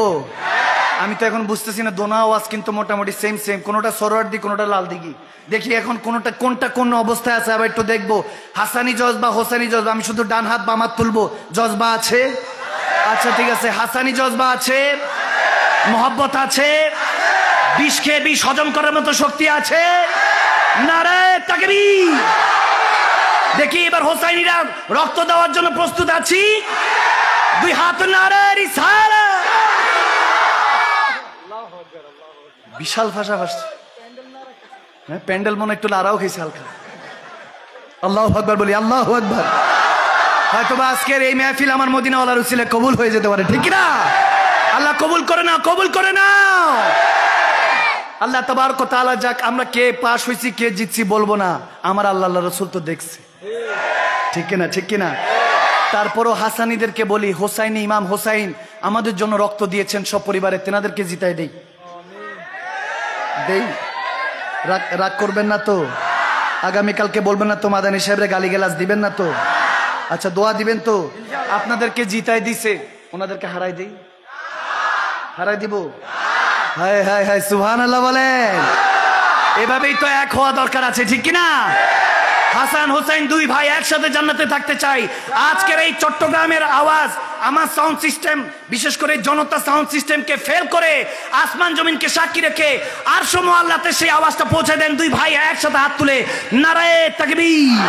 আমি তো এখন বুঝতেছি না, দোনো আওয়াজ কিন্তু মোটামুটি সেম সেম, কোনোটা সরোয়ার দিক, কোনোটা লাল দিঘি। দেখি এখন কোনটা কোন অবস্থায় আছে, আবার একটু দেখবো। হাসানি জজবা, হোসাইনি জজবা, আমি শুধু ডান হাত বাম হাত তুলবো। জজবা আছে? আচ্ছা ঠিক আছে। হাসানি জজবা আছে, মোহব্বত আছে, বিষ খেয়ে বিষ হজম করার মতো শক্তি আছে? নারে তাকবীর। দেখি এবার হোসাইনিরা রক্ত দেওয়ার জন্য প্রস্তুত আছি? দুই হাত নারে রিসালা। বিশাল ভাষা ভাসছে, হ্যাঁ প্যান্ডেল মনে একটু লাড়াও খেয়েছে হালকা। আল্লাহু আকবার বলি, আল্লাহু আকবার। হয়তোবা আজকের এই মেহফিল আমার মদিনাওয়ালার উসিলে কবুল হয়ে যেতে পারে, ঠিক না? আল্লাহ কবুল করে নাও, কবুল করে নাও। আল্লাহ তাবারক ওয়া তাআলা, যাক আমরা কে পাস হইছি কে জিতছি বলবো না, আমার আল্লাহ রাসূল তো দেখছে, ঠিক কিনা? ঠিক কিনা? তারপরও হাসানিদেরকে বলি, হোসাইনি ইমাম হোসাইন আমাদের জন্য রক্ত দিয়েছেন, সব পরিবারে তেনাদেরকে জিতাই দেই, দেই। রাগ করবেন না তো? আগামীকালকে বলবেন না তো মাদানী সাহেবরে গালিগালাজ দিবেন না তো? আচ্ছা দোয়া দিবেন তো? আপনাদেরকে জিতাই দিছে, ওনাদেরকে হারাই দেই, হারাই দিব? হায় হায় হায়, সুবহানাল্লাহ বলেন। এভাবেই তো এক হওয়া দরকার আছে, ঠিক কিনা? হাসান হোসেন দুই ভাই একসাথে জান্নাতে থাকতে চাই। আজকের এই চট্টগ্রামের আওয়াজ, আমার সাউন্ড সিস্টেম, বিশেষ করে জনতা সাউন্ড সিস্টেমকে ফেল করে আসমান জমিনকে সাক্ষী রেখে আরশ মুআল্লাতে সেই আওয়াজটা পৌঁছে দেন। দুই ভাই একসাথে হাত তুলে নারায়ে তাকবীর।